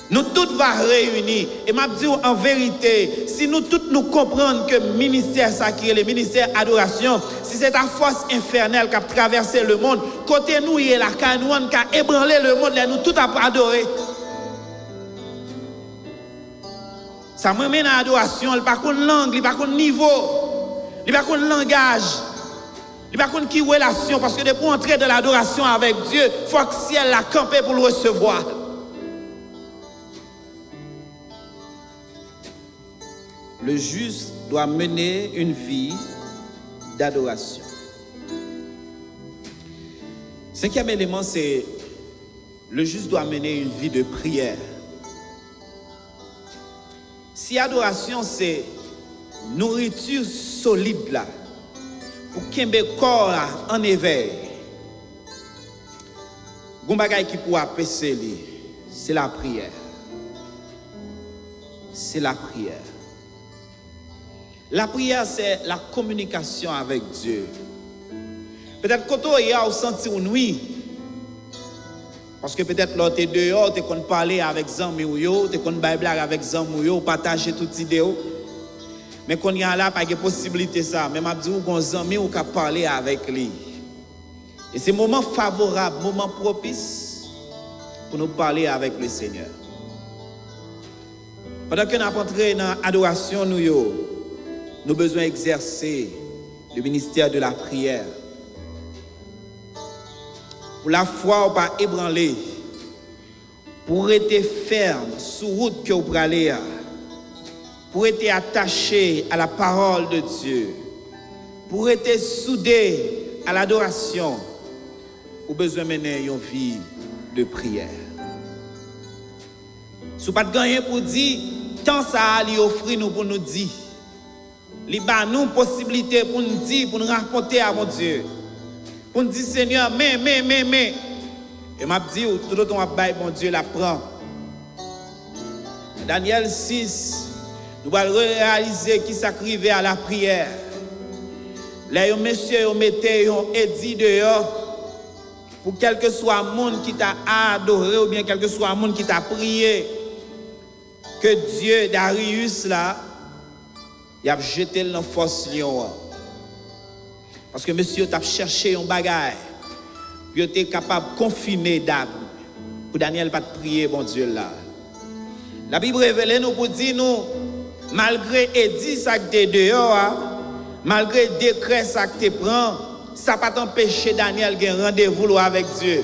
Nous tous va réunir. Et m'a dit en vérité, si nous tous nous comprenons que le ministère sacré, le ministère adoration, si c'est la force infernale qui a traversé le monde, côté nous, il y a la canouane qui a ébranlé le monde, là, nous tous avons adoré. Ça m'amène à l'adoration, il n'y a pas de langue, il n'y a pas de niveau, il n'y a pas de langage, il n'y a pas de qui relation, parce que pour entrer dans l'adoration avec Dieu, il faut que le ciel l'a campé pour le recevoir. Le juste doit mener une vie d'adoration. Cinquième élément, c'est le juste doit mener une vie de prière. Si adoration, c'est nourriture solide là, pour qu'il y ait corps en éveil, Gombagay qui pourra passer, c'est la prière. C'est la prière. La prière, c'est la communication avec Dieu. Peut-être que quand tu as senti une nuit, parce que peut-être là, tu es dehors, tu as parlé avec Zami ou yo, tu as blague avec Zami ou yo, partager toute idée. Mais quand il y a là, pas de possibilité ça. Même Abdou ou Zami ou qu'à parler avec lui. Et c'est un moment favorable, moment propice pour nous parler avec le Seigneur. Pendant que nous entrons dans l'adoration, nous avons besoin d'exercer le ministère de la prière. Pour la foi, on pas ébranler. Pour être ferme sur route que vous allez. Pour être attaché à la parole de Dieu. Pour être soudé à l'adoration. Vous avez besoin de mener une vie de prière. Si vous n'avez pas gagné pour dire, tant ça a offrir nous pour nous dire. Il y a une possibilité pour nous dire, pour nous raconter à mon Dieu. Pour nous dire, Seigneur, mais. Et m'a dit, tout le temps, mon Dieu la prend. Daniel 6, nous allons réaliser qui s'acrivait à la prière. Là, monsieur, mettez un édit dehors pour quel que soit le monde qui t'a adoré ou bien quel que soit le monde qui t'a prié. Que Dieu, Darius, là, il a jeté dans la force lion. Parce que monsieur t'a cherché un bagage. Puis il était capable de confiner d'âme. Pour Daniel pas de prier, bon Dieu là. La Bible révèle nous pour dire nous, malgré édit ça que t'es dehors, malgré décret ça que t'es prend, ça pas t'empêcher Daniel de rendez-vous avec Dieu.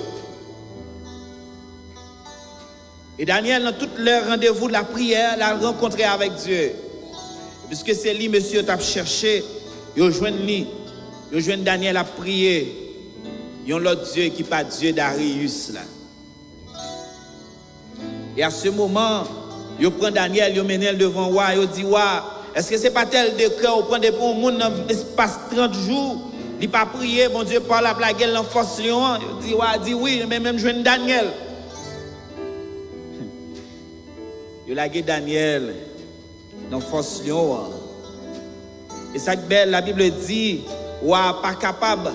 Et Daniel, dans tout leur rendez-vous de la prière, l'a rencontré avec Dieu. Puisque c'est lui, monsieur, t'a cherché, il joint lui, il joint Daniel à prier. Il y a l'autre Dieu qui n'est pas Dieu Darius là. Et à ce moment, il prend Daniel, il mène devant roi, il dit, Est-ce que c'est pas tel décret ou prendre pour un monde dans l'espace 30 jours, il pas prier, bon Dieu parle à la gueule dans force lion, il dit oui, mais même jeune Daniel. Il a gué Daniel dans force lion. Et ça belle la Bible dit, ouah pas capable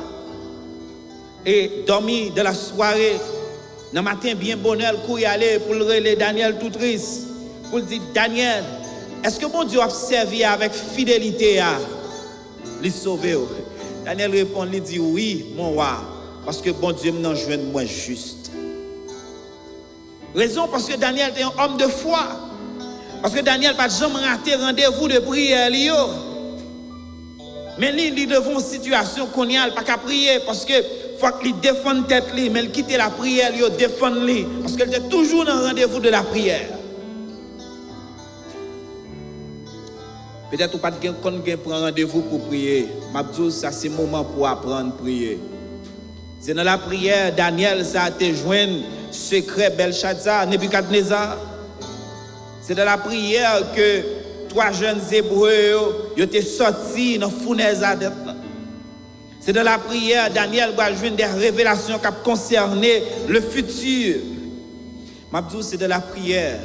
et dormir de la soirée. Dans le matin, bien bonheur, pour y aller, pour le relais Daniel tout triste. Pour le dire, Daniel, est-ce que mon Dieu a servi avec fidélité à les sauver? Daniel répond, il dit, oui, mon roi, parce que bon Dieu m'en joint moins juste. Raison, parce que Daniel était un homme de foi. Parce que Daniel n'a jamais raté rendez-vous de prière. Mais il devant une situation qu'on n'y a pas qu'à prier, parce que faut qu'il défende tête, mais il quitte la prière, il défend lui, parce qu'il était toujours dans le rendez-vous de la prière. Peut-être pas de prendre rendez-vous pour prier. Mabdou, ça c'est le moment pour apprendre à prier. C'est dans la prière, Daniel, ça a été joint secret Belshazzar, Nebuchadnezzar. C'est dans la prière que 3 jeunes Hébreux ont été sortis dans la fournaise à dette. C'est dans la prière, Daniel va joindre des révélations qui concernent le futur. Mabdou, c'est de la prière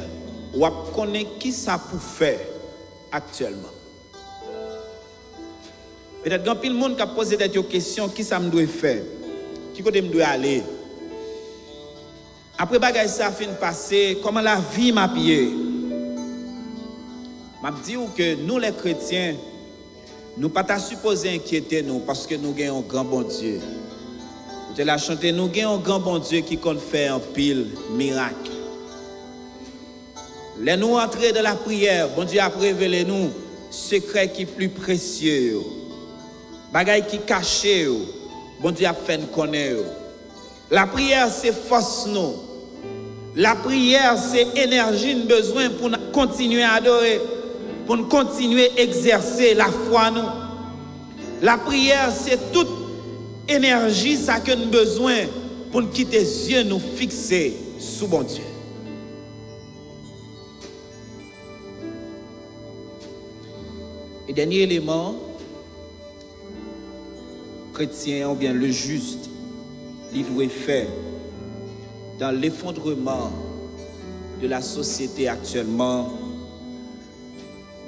où on connaît qui ça pour faire actuellement. Peut-être qu'il y a plein de monde qui a posé des questions, qui ça me doit faire, qui côté me doit aller. Après bagay ça fin passer, comment la vie m'a pillé. M'a dit que nous les chrétiens, nous pas ta supposé inquiéter nous parce que nous avons un grand bon Dieu. Vous la chanter, nous avons un grand bon Dieu qui compte faire un pile miracle. Les nous entrer dans la prière, bon Dieu a révélé nous secret qui est plus précieux. Bagay qui caché, bon Dieu a fait nous connaître. La prière c'est force nous. La prière c'est énergie nous besoin pour continuer à adorer, pour nous continuer à exercer la foi nous. La prière c'est toute énergie ça que nous besoin pour nous quitter les yeux nous fixer sur bon Dieu. Et dernier élément, chrétien ou bien le juste, il doit faire dans l'effondrement de la société actuellement,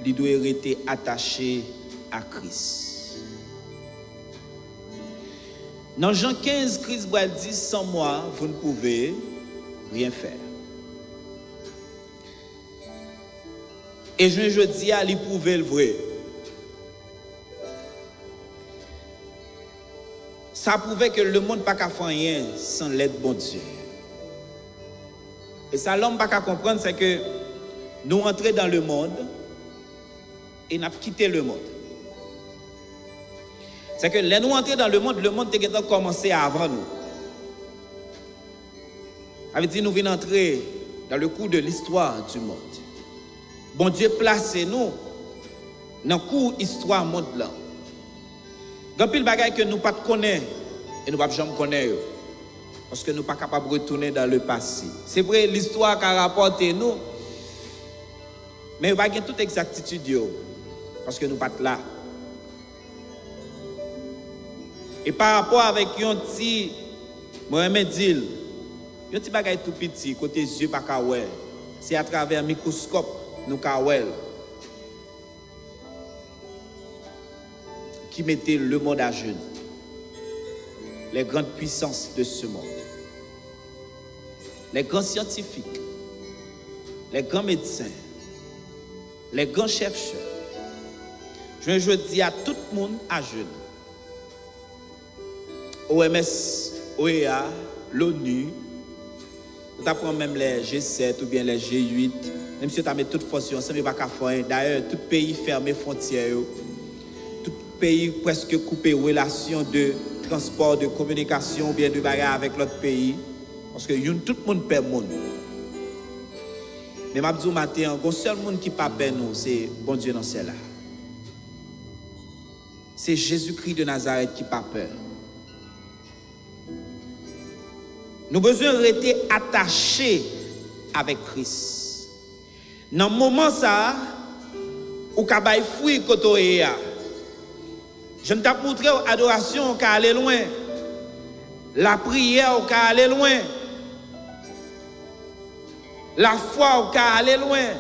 il doit rester attaché à Christ. Dans Jean 15, Christ dit, sans moi, vous ne pouvez rien faire. Et je dis à lui prouver le vrai. Ça prouvait que le monde n'a pas faire rien sans l'aide de bon Dieu. Et ça, l'homme n'a pas comprendre, c'est que nous entrons dans le monde et nous avons quitté le monde. C'est que nous entrons dans le monde a commencé avant nous. Ça veut dire que nous venons entrer dans le cours de l'histoire du monde. Bon Dieu place nous dans le cours de l'histoire du monde là. Il y a des choses que nous ne connaissons pas et nous ne pouvons jamais connaître. Parce que nous ne sommes pas capables de retourner dans le passé. C'est vrai, l'histoire qu'a rapporté nous. Mais nous n'avons pas toute exactitude. Parce que nous ne sommes pas là. Et par rapport avec un petit Mohamed Dil, un petit bagage tout petit, côté yeux pas kawel. C'est à travers un microscope nous kawel. Qui mettait le monde à genoux. Les grandes puissances de ce monde. Les grands scientifiques. Les grands médecins. Les grands chercheurs. Je dis à tout le monde à genoux. OMS, OEA, l'ONU, tu apprends même les G7 ou bien les G8, même si tu as mis toute force ensemble, pas qu'à faire. D'ailleurs, tout pays fermé frontières, tout pays presque coupé relation de transport, de communication, ou bien de bagarre avec l'autre pays, parce que tout le monde perd le monde. Mais Mabdou matin, le seul monde qui pas perd nous, c'est bon Dieu dans celle-là. C'est Jésus-Christ de Nazareth qui pas peur. Nous avons besoin de rester attachés avec Christ. Dans le moment ça, ou ka bay fruit koto e ya. Je ne t'ai montré l'adoration qui allait loin. La prière qui allait loin. La foi qui allait loin.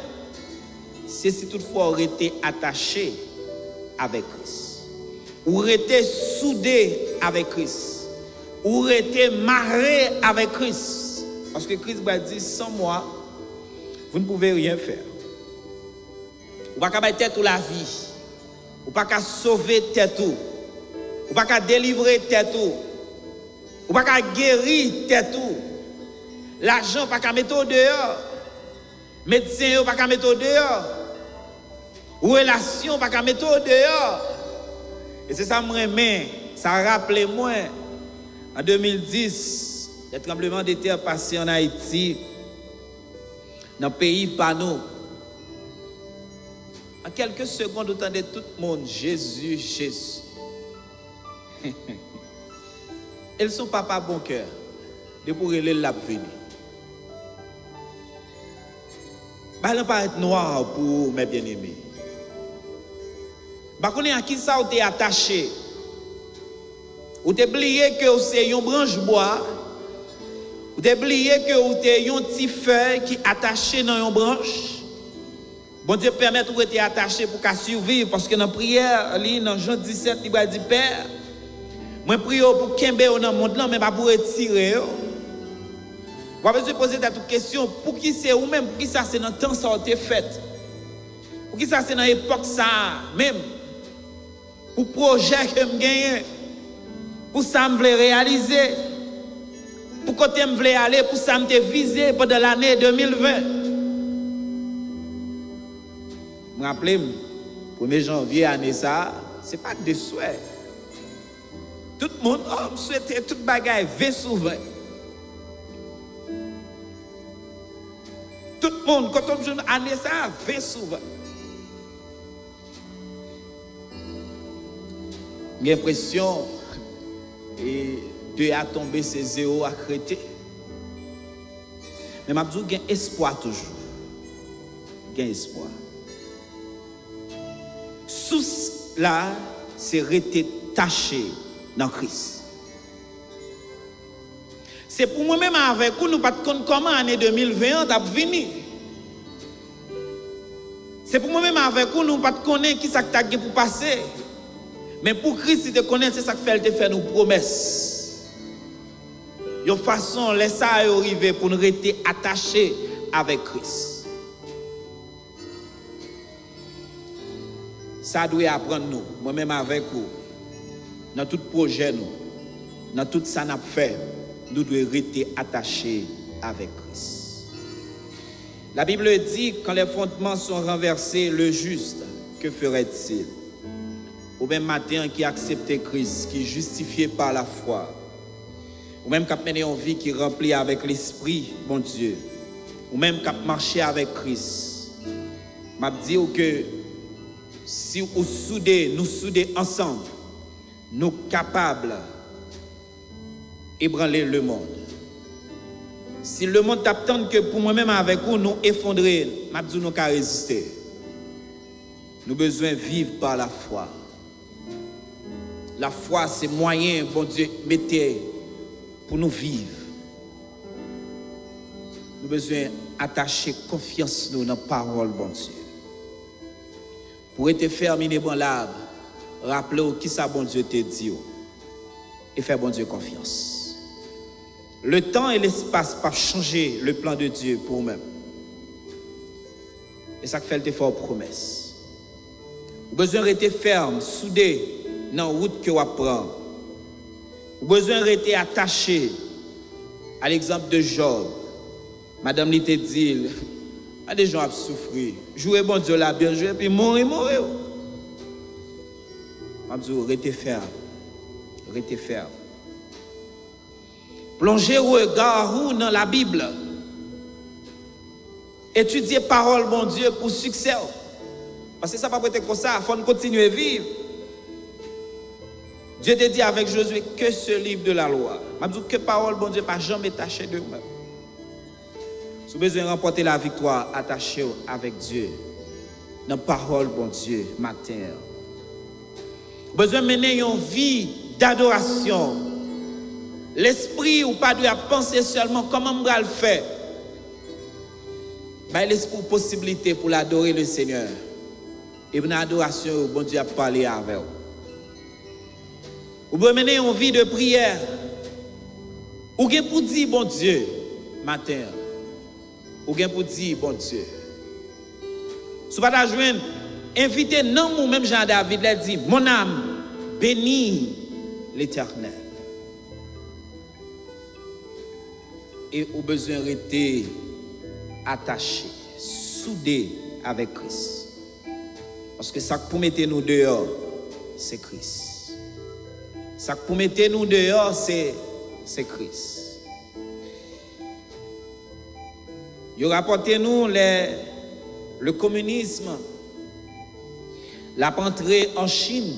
C'est si toutefois on était attaché avec Christ. Ou était soudé avec Christ. Ou était marré avec Christ. Parce que Christ va dire, sans moi, vous ne pouvez rien faire. Vous ne pouvez pas tête ou la vie. Vous ne pouvez pas sauver tête ou. Vous ne pouvez pas délivrer tête ou. Vous ne pouvez pas guérir tête ou. L'argent, vous ne pouvez pas mettre au dehors. Médecin, vous ne pouvez pas mettre au dehors. Relation, vous ne pouvez pas mettre au dehors. Et c'est ça que je remets. Ça rappelle moi, en 2010, le tremblement de terre passé en Haïti, dans le pays Pano. En quelques secondes, vous entendez tout le monde, Jésus, Jésus. Elles sont papa bon cœur. De pour les la venir. Bah, elle pas être noir pour mes bien-aimés. Bah, qu'on est à qui ça ou t'es attaché. Ou t'es oublié que c'est une branche bois. Ou t'es oublié que t'es une petite feuille qui est attachée dans une branche. Bon Dieu permet de rester attaché pour qu'à survivre. Parce que dans la prière, dans Jean 17, il va dire, Père, moi prie pour Kembe dans le monde, mais pas pour retirer. Vous avez poser cette question, pour qui c'est ou même, pour qui ça c'est dans le temps ça a été fait. Pour qui ça c'est dans l'époque ça même. Pour le projet que je gagne. Pour ça que je voulais réaliser. Pour côté je voulais aller, pour ça que je visé pendant l'année 2020. Je me rappelle, 1er janvier, année ça, ce n'est pas des souhaits. Tout le monde, me souhaitait toute bagaille 20 sur 20. Tout le monde, quand on joue année ça, 20 sur 20. J'ai l'impression de à tomber ces zéros à créter. Mais je dis qu'il y a espoir toujours. Il y a espoir. Sous là, c'est rester taché dans Christ. C'est pour moi-même avec vous, nous ne pouvons pas comment l'année 2020 a venu. C'est pour moi-même avec vous, nous ne pouvons pas connaître qui ça t'a pour passer. Mais pour Christ, si tu connais, c'est ça qui fait faire nos promesses. De toute façon, laisse ça arriver pour nous rester attachés avec Christ. Ça doit apprendre nous, moi-même avec vous, dans tout projet, nous, dans tout ça qu'on a fait, nous devons rester attachés avec Christ. La Bible dit, quand les fondements sont renversés, le juste, que ferait-il? Ou même matin qui accepte Christ, qui est justifié par la foi. Ou même qui a mené une vie qui est remplie avec l'Esprit, mon Dieu. Ou même qui a marché avec Christ. Je dis que si nous soudons ensemble, nous sommes capables d'ébranler le monde. Si le monde t'attend que pour moi-même avec vous, nous effondrer, je dis nous qu'à résister. Nous avons besoin de vivre par la foi. La foi, c'est moyen, bon Dieu, mettez pour nous vivre. Nous avons besoin d'attacher confiance dans la parole, bon Dieu. Pour être ferme, inébranlable, rappelez-vous qui ça, bon Dieu, te dit. Et faire, bon Dieu, confiance. Le temps et l'espace peuvent changer le plan de Dieu pour nous-mêmes. Et ça fait le fort promesse. Vous avez besoin de rester ferme, soudé, dans la route que vous apprenez. Vous avez besoin de rester attaché à l'exemple de Job. Madame lui te dit, il y a des gens qui souffrent. Jouez bon Dieu là, bien joué, puis mourir. Je dis, restez ferme. Restez ferme. Plongez le regard dans la Bible. Étudiez parole, bon Dieu, pour succès. Parce que ça ne peut pas être comme ça. Il faut continuer à vivre. Dieu te dit avec Josué que ce livre de la loi. Je dis que parole, bon Dieu, pas jamais taché de vous-même. Si vous avez besoin de remporter la victoire, attachez-vous avec Dieu. dans la parole, bon Dieu, matin. Besoin de mener une vie d'adoration. L'esprit ou pas doit penser seulement comment on va le faire. Mais l'esprit possibilité pour l'adorer le Seigneur. Et dans l'adoration, bon Dieu a parlé avec vous. Vous pouvez mener une vie de prière. Ou bien pour dire bon Dieu, matin. Ou bien pour dire bon Dieu. Si vous pas joindre, invitez non ou même Jean David l'a dit, mon âme bénit l'Éternel. Et au besoin rester attaché, soudé avec Christ. Parce que ça pour mettre nous dehors, c'est Christ. Ça pour mettre nous dehors, c'est Christ. Il rapporté nous le communisme, la entrée en Chine,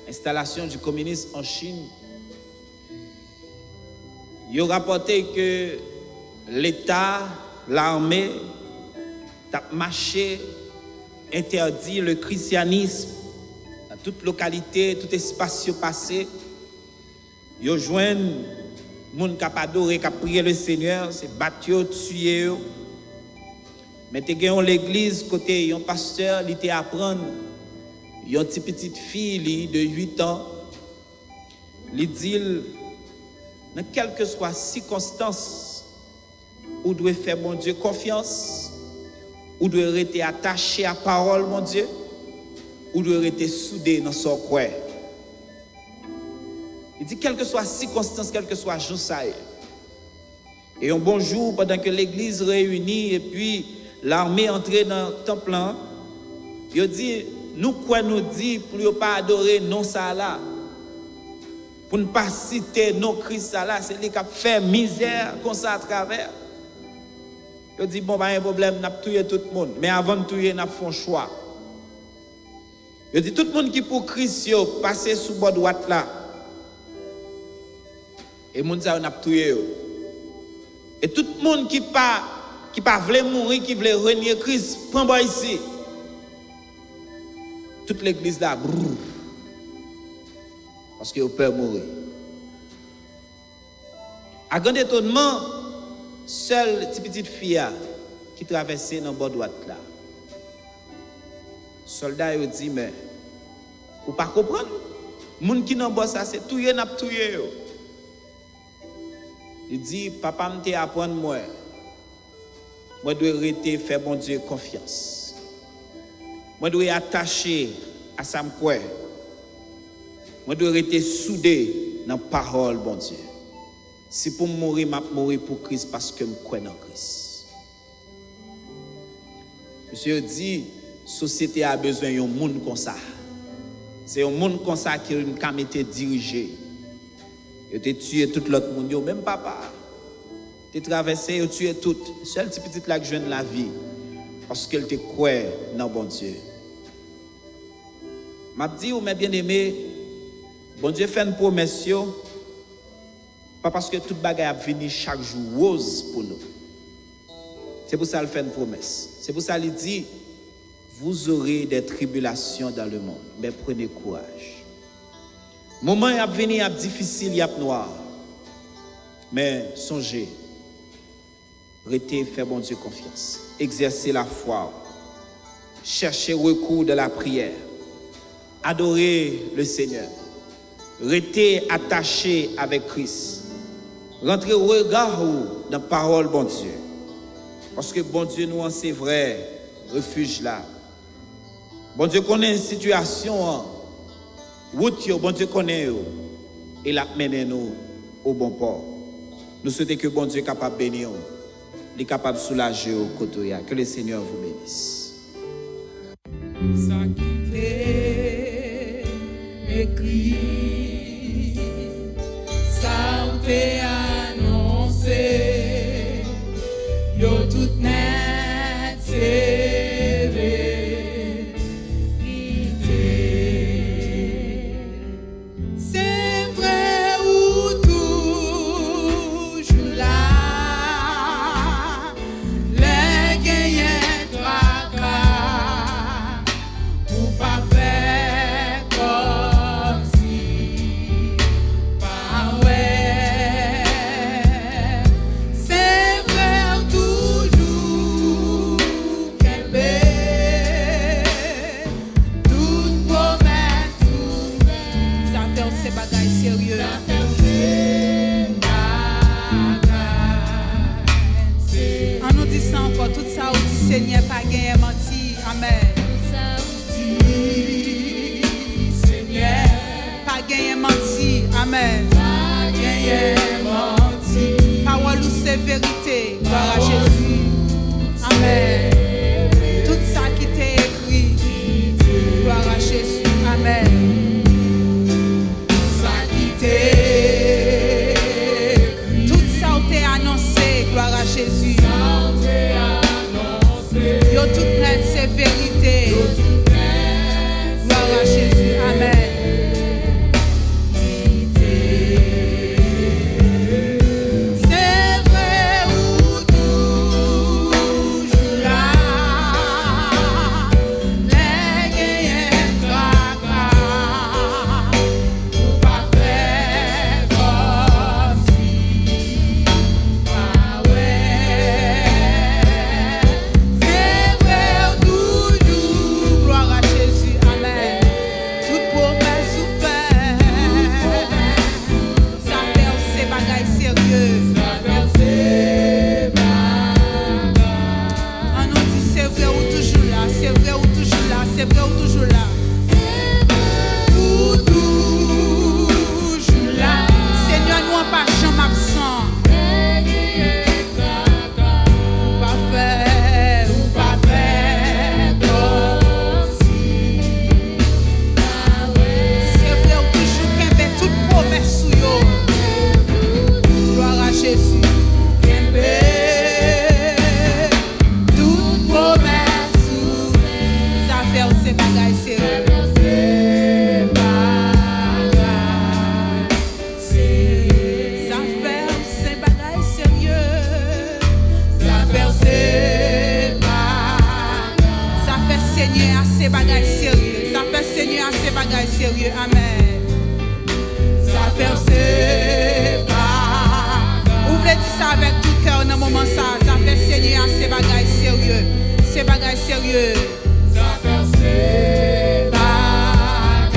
installation du communisme en Chine. Il rapporté que l'État, l'armée, a marché, interdit le christianisme dans toute localité, tout espace passé. Ils joignent les gens qui ont adoré, qui ont prié le Seigneur, c'est battu, tué. Mais tu as l'église, côté un pasteur, il était apprendre. Il y a une petite fille de 8 ans. Il dit, dans quelle que soit circonstance, où doit faire mon Dieu confiance, où doit rester attaché à la parole, mon Dieu, où doit rester soudé dans son coin. Il dit, quelle que soit circonstance, quel que soit jour, ça est. Et un bon jour, pendant que l'église réunie et puis l'armée entrait dans le temple, il dit, nous quoi nous dit pour ne pas adorer non ça là, pour ne pas citer non Christ ça là, c'est lui qui a fait misère comme ça à travers. Il dit, bon, pas un problème, nous avons tué tout le monde, mais avant de tuer, nous avons fait un choix. Il dit, tout le monde qui pour Christ, passer sous bord droite là, et les gens ont tué. Et tout le monde qui pas voulait mourir, qui voulait renier Christ, prends-moi ici. Toute l'église là, brrr, parce qu'ils ont peur de mourir. À grand étonnement, seule petite fille qui traversait dans le bord droite là. Soldat ils dit mais vous pas comprendre? Moun qui dans bord ça c'est touyer n'a touyer. Il dit papa m'te apprendre moi dois rester faire bon Dieu confiance. Moi dois attacher à ça me quoi. Moi dois rester soudé dans parole bon Dieu. Si pour mourir, m'a mourir pour Christ parce que je crois dans Christ. Monsieur dit, société a besoin d'un monde comme ça. C'est un monde comme ça qui a été dirigé. Il a tué tout l'autre monde, même papa. Il a traversé, il a tué tout. Seul petit petit là qui joue la vie. Parce qu'elle te croit dans bon Dieu. M'a dit, mes bien-aimés, bon Dieu fait une promesse. Pas parce que toute bagaille a venu chaque jour rose pour nous. C'est pour ça qu'il fait une promesse. C'est pour ça qu'il dit, vous aurez des tribulations dans le monde, mais prenez courage. Moment a venu a difficile, il y a noir. Mais songez, restez, faire bon Dieu confiance. Exercez la foi. Cherchez recours de la prière. Adorez le Seigneur. Restez attachés avec Christ. Rentrez au regard dans la parole, bon Dieu. Parce que bon Dieu nous en c'est vrai, refuge là. Bon Dieu connaît une situation, route, bon Dieu connaît, et l'a mené nous au bon port. Nous souhaitons que bon Dieu est capable de bénir, il est capable de soulager au côté. Que le Seigneur vous bénisse. Ça qui t'est écrit, ça t'est annoncé, yo tout net c'est vérité. C'est vrai ou toujours là, les gagnants tracas. à Jésus. Amen. Sérieux, amen. Ça fait c'est pas. Vous voulez dire ça avec tout cœur dans le moment ça. Ça fait saigner à ces bagailles sérieux. Ces bagailles sérieux. Ça fait c'est bagailles.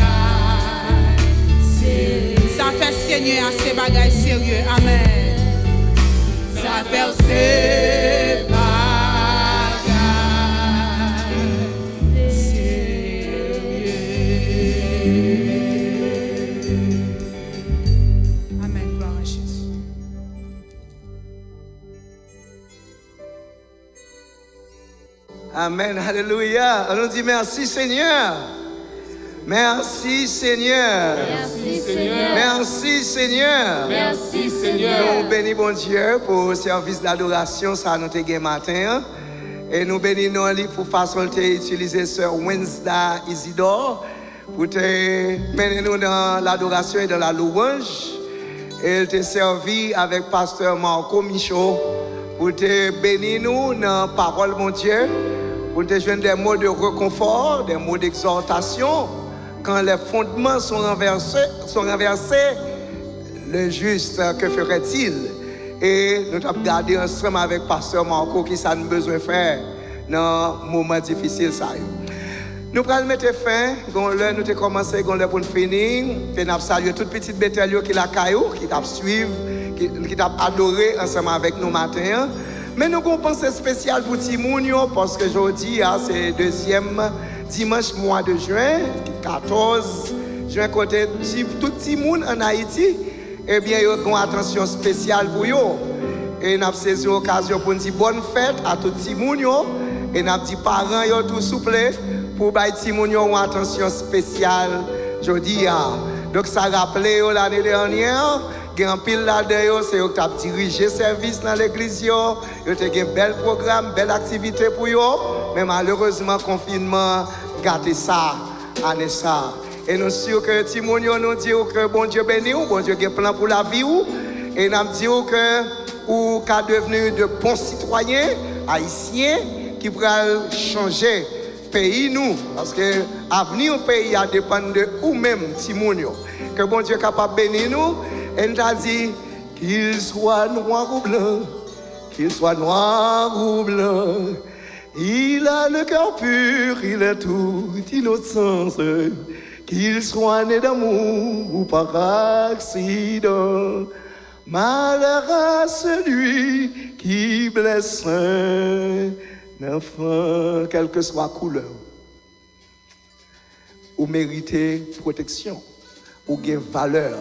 Ça fait saigner à ces bagailles sérieux, amen. Ça fait c'est pas. Amen, alléluia. On nous dit merci Seigneur. Merci Seigneur. Merci Seigneur. Merci Seigneur. Merci Seigneur. Nous bénissons bon Dieu pour le service d'adoration ça nous te matin. Et nous bénissons lui pour façon de utiliser Sœur Wednesday Isidore pour te mener nous dans l'adoration et dans la louange. Et elle te servi avec Pasteur Marco Michaud pour te bénir nous dans la parole mon Dieu. Pour te joindre des mots de réconfort, des mots d'exhortation. Quand les fondements sont renversés, le juste, que ferait-il? Et nous avons gardé ensemble avec Pasteur Marco qui ça nous besoin de faire dans un moment difficile. Nous allons mettre fin, nous avons commencé, nous avons fini. Nous avons salué toute petite bétail qui la caillou, qui t'a suivi, qui t'a adoré ensemble avec nous matin. Mais nous avons pensé spécial pour Timounio parce que aujourd'hui, c'est le deuxième dimanche mois de juin, 14 juin, côté tout Timoun en Haïti. Eh bien, il y a une attention spéciale pour eux. Et nous avons saisi l'occasion pour dire bonne fête à tout Timounio. Et nous avons dit parents, yo tout souple pour bailler Timounio une attention spéciale aujourd'hui. Donc, ça rappelé l'année dernière. Il y a un pile là-dedans, c'est eux qui ont dirigé le service dans l'église. Il y a un bel programme, belle activité pour eux. Mais malheureusement, le confinement a gâté ça, année ça. Et nous sommes sûrs que Timonio nous dit que bon Dieu bénit, bon Dieu a un plan pour la vie. Et nous disons que vous êtes devenus de bons citoyens haïtiens qui pourraient changer le pays, nous. Parce que l'avenir du pays dépend de vous-même, Timonio. Que bon Dieu est capable de bénir nous. Et nous a dit qu'il soit noir ou blanc, qu'il soit noir ou blanc. Il a le cœur pur, il est tout innocence. Qu'il soit né d'amour ou par accident. Malheur à celui qui blesse un enfant, quelle que soit la couleur. Ou méritez protection, ou gain valeur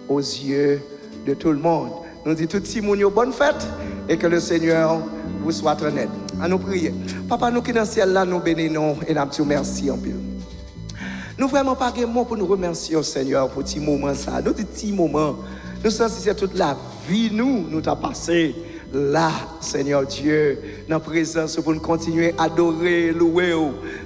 aux yeux de tout le monde. Nous disons tout Timounio bonne fête et que le Seigneur vous soit en aide. À nous prier. Papa, nous qui dans le ciel là, nous bénissons et nous disons merci en pile. Nous vraiment pas de mots pour nous remercier au Seigneur pour petit moment ça. Nous disons petit moment. Nous sentons que toute la vie nous t'a passé là, Seigneur Dieu, dans la présence pour nous continuer à adorer, louer,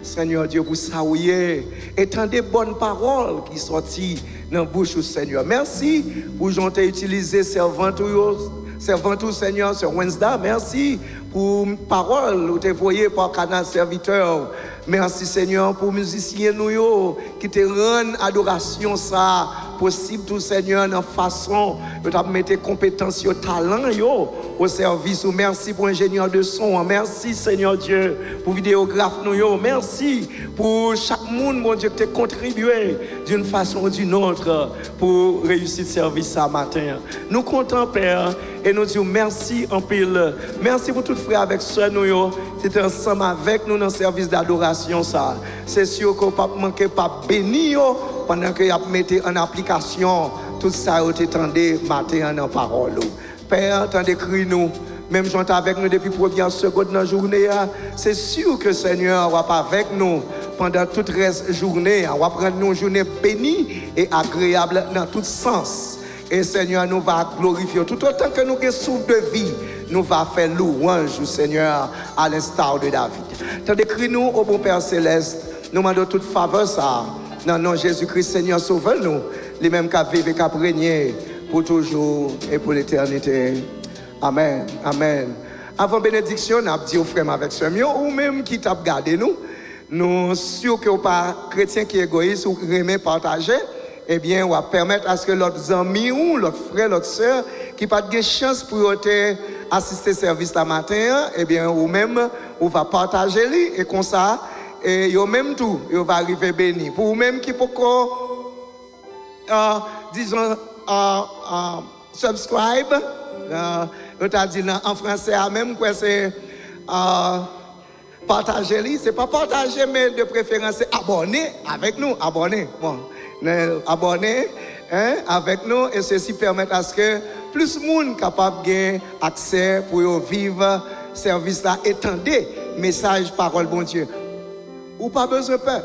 Seigneur Dieu, pour saouiller. Et tant de bonnes paroles qui sont sorties dans la bouche du Seigneur. Merci pour j'en t'ai utilisé servant tout, Seigneur, sur Wednesday. Merci pour paroles que tu as envoyées par canal serviteur. Merci, Seigneur, pour musiciens nous qui te rendent adoration ça possible, tout Seigneur, dans façon de mettre compétences, talent au service. Merci pour ingénieur de son. Merci, Seigneur Dieu, pour vidéographe nous. Merci pour chaque monde, mon Dieu, qui t'a contribué d'une façon ou d'une autre pour réussir le service ce matin. Nous comptons, Père, et nous disons merci en pile. Merci pour tout frère avec soeur nous. C'était ensemble avec nous dans le service d'adoration. Ça. C'est sûr qu'on ne peut pas manquer pas béni pendant que vous mettez en application tout ça que vous attendez matin en parole. Père, t'en décrit nous. Même j'en avec nous depuis la première seconde dans la journée. C'est sûr que le Seigneur va pas avec nous pendant toute la journée. On va prendre une journée bénie et agréable dans tout sens. Et Seigneur, nous va glorifier. Tout autant que nous avons souffle de vie, nous va faire louange au Seigneur à l'instar de David. Tandis que nous, au bon Père Céleste, nous demandons toute faveur ça. Dans le nom de Jésus-Christ, Seigneur, sauve-nous. Les mêmes qui vivent et qui régner pour toujours et pour l'éternité. Amen. Amen. Avant bénédiction, on a dit aux frères avec ce mieux, ou même qui t'a gardé nous, nous sûrs que vous pas chrétien qui est égoïste ou remet partager. Eh bien, on va permettre à ce que l'autre ami ou l'autre frère, l'autre soeur, qui n'a pas de chance pour assister au service la matin, eh bien, ou même, on va partager lui, et comme ça, et yo même tout, on va arriver béni. Pour vous-même qui peut disons, subscribe, on t'a dit en français, même quoi c'est partager lui, c'est pas partager, mais de préférence, c'est abonner avec nous, abonner. Bon. Abonner avec nous et ceci permet à ce que plus de monde capable de accès pour vivre service là, étendez message parole bon Dieu. Ou pas besoin de peur.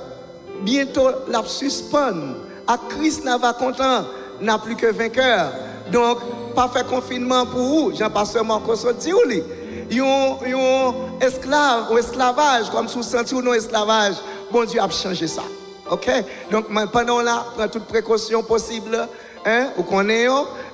Bientôt la suspend. À Christ n'a pas content, n'a plus que vainqueur. Donc pas faire confinement pour vous. Jean-Pasteur Marcos dit oui. Yon esclave ou esclavage comme sous senti ou non esclavage. Bon Dieu a changé ça. OK? Donc, pendant là, prends toute précaution possible, vous connaissez,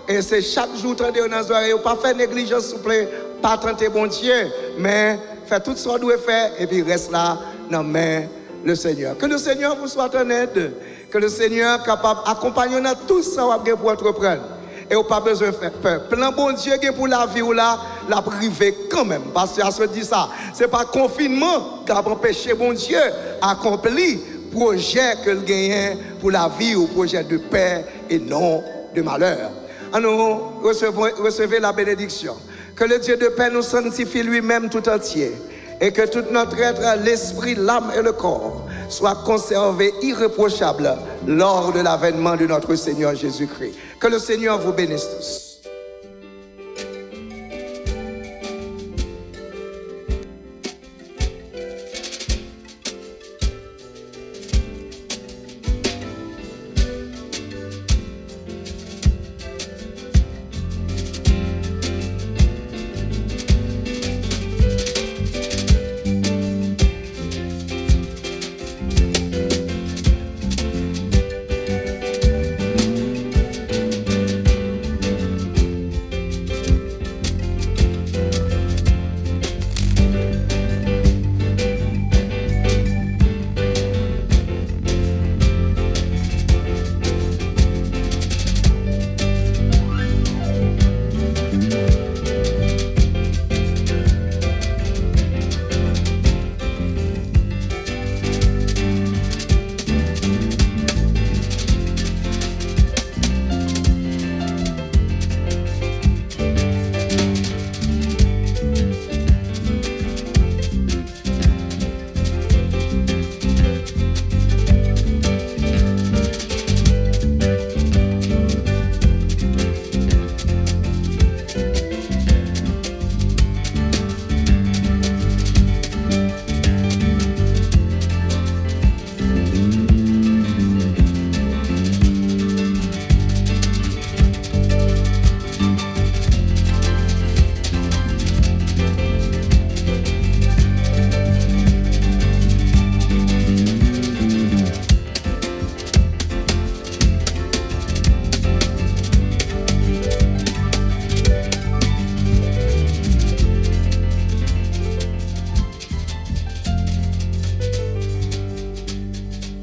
et c'est chaque jour, tendez dans les oreilles, pas faire négligence, s'il vous plaît, pas tenter bon Dieu, mais faire tout ce qu'on doit faire, et puis reste là, dans la main le Seigneur. Que le Seigneur vous soit en aide, que le Seigneur capable d'accompagner dans tout ça pour entreprendre. Et vous pas besoin de faire peur. Plan bon Dieu pour la vie ou la priver quand même. Parce que se dit ça, c'est pas confinement qui a empêché bon Dieu accomplir projet que le gagne pour la vie ou projet de paix et non de malheur. Nous recevons la bénédiction. Que le Dieu de paix nous sanctifie lui-même tout entier et que tout notre être, l'esprit, l'âme et le corps soient conservés irréprochables lors de l'avènement de notre Seigneur Jésus-Christ. Que le Seigneur vous bénisse tous.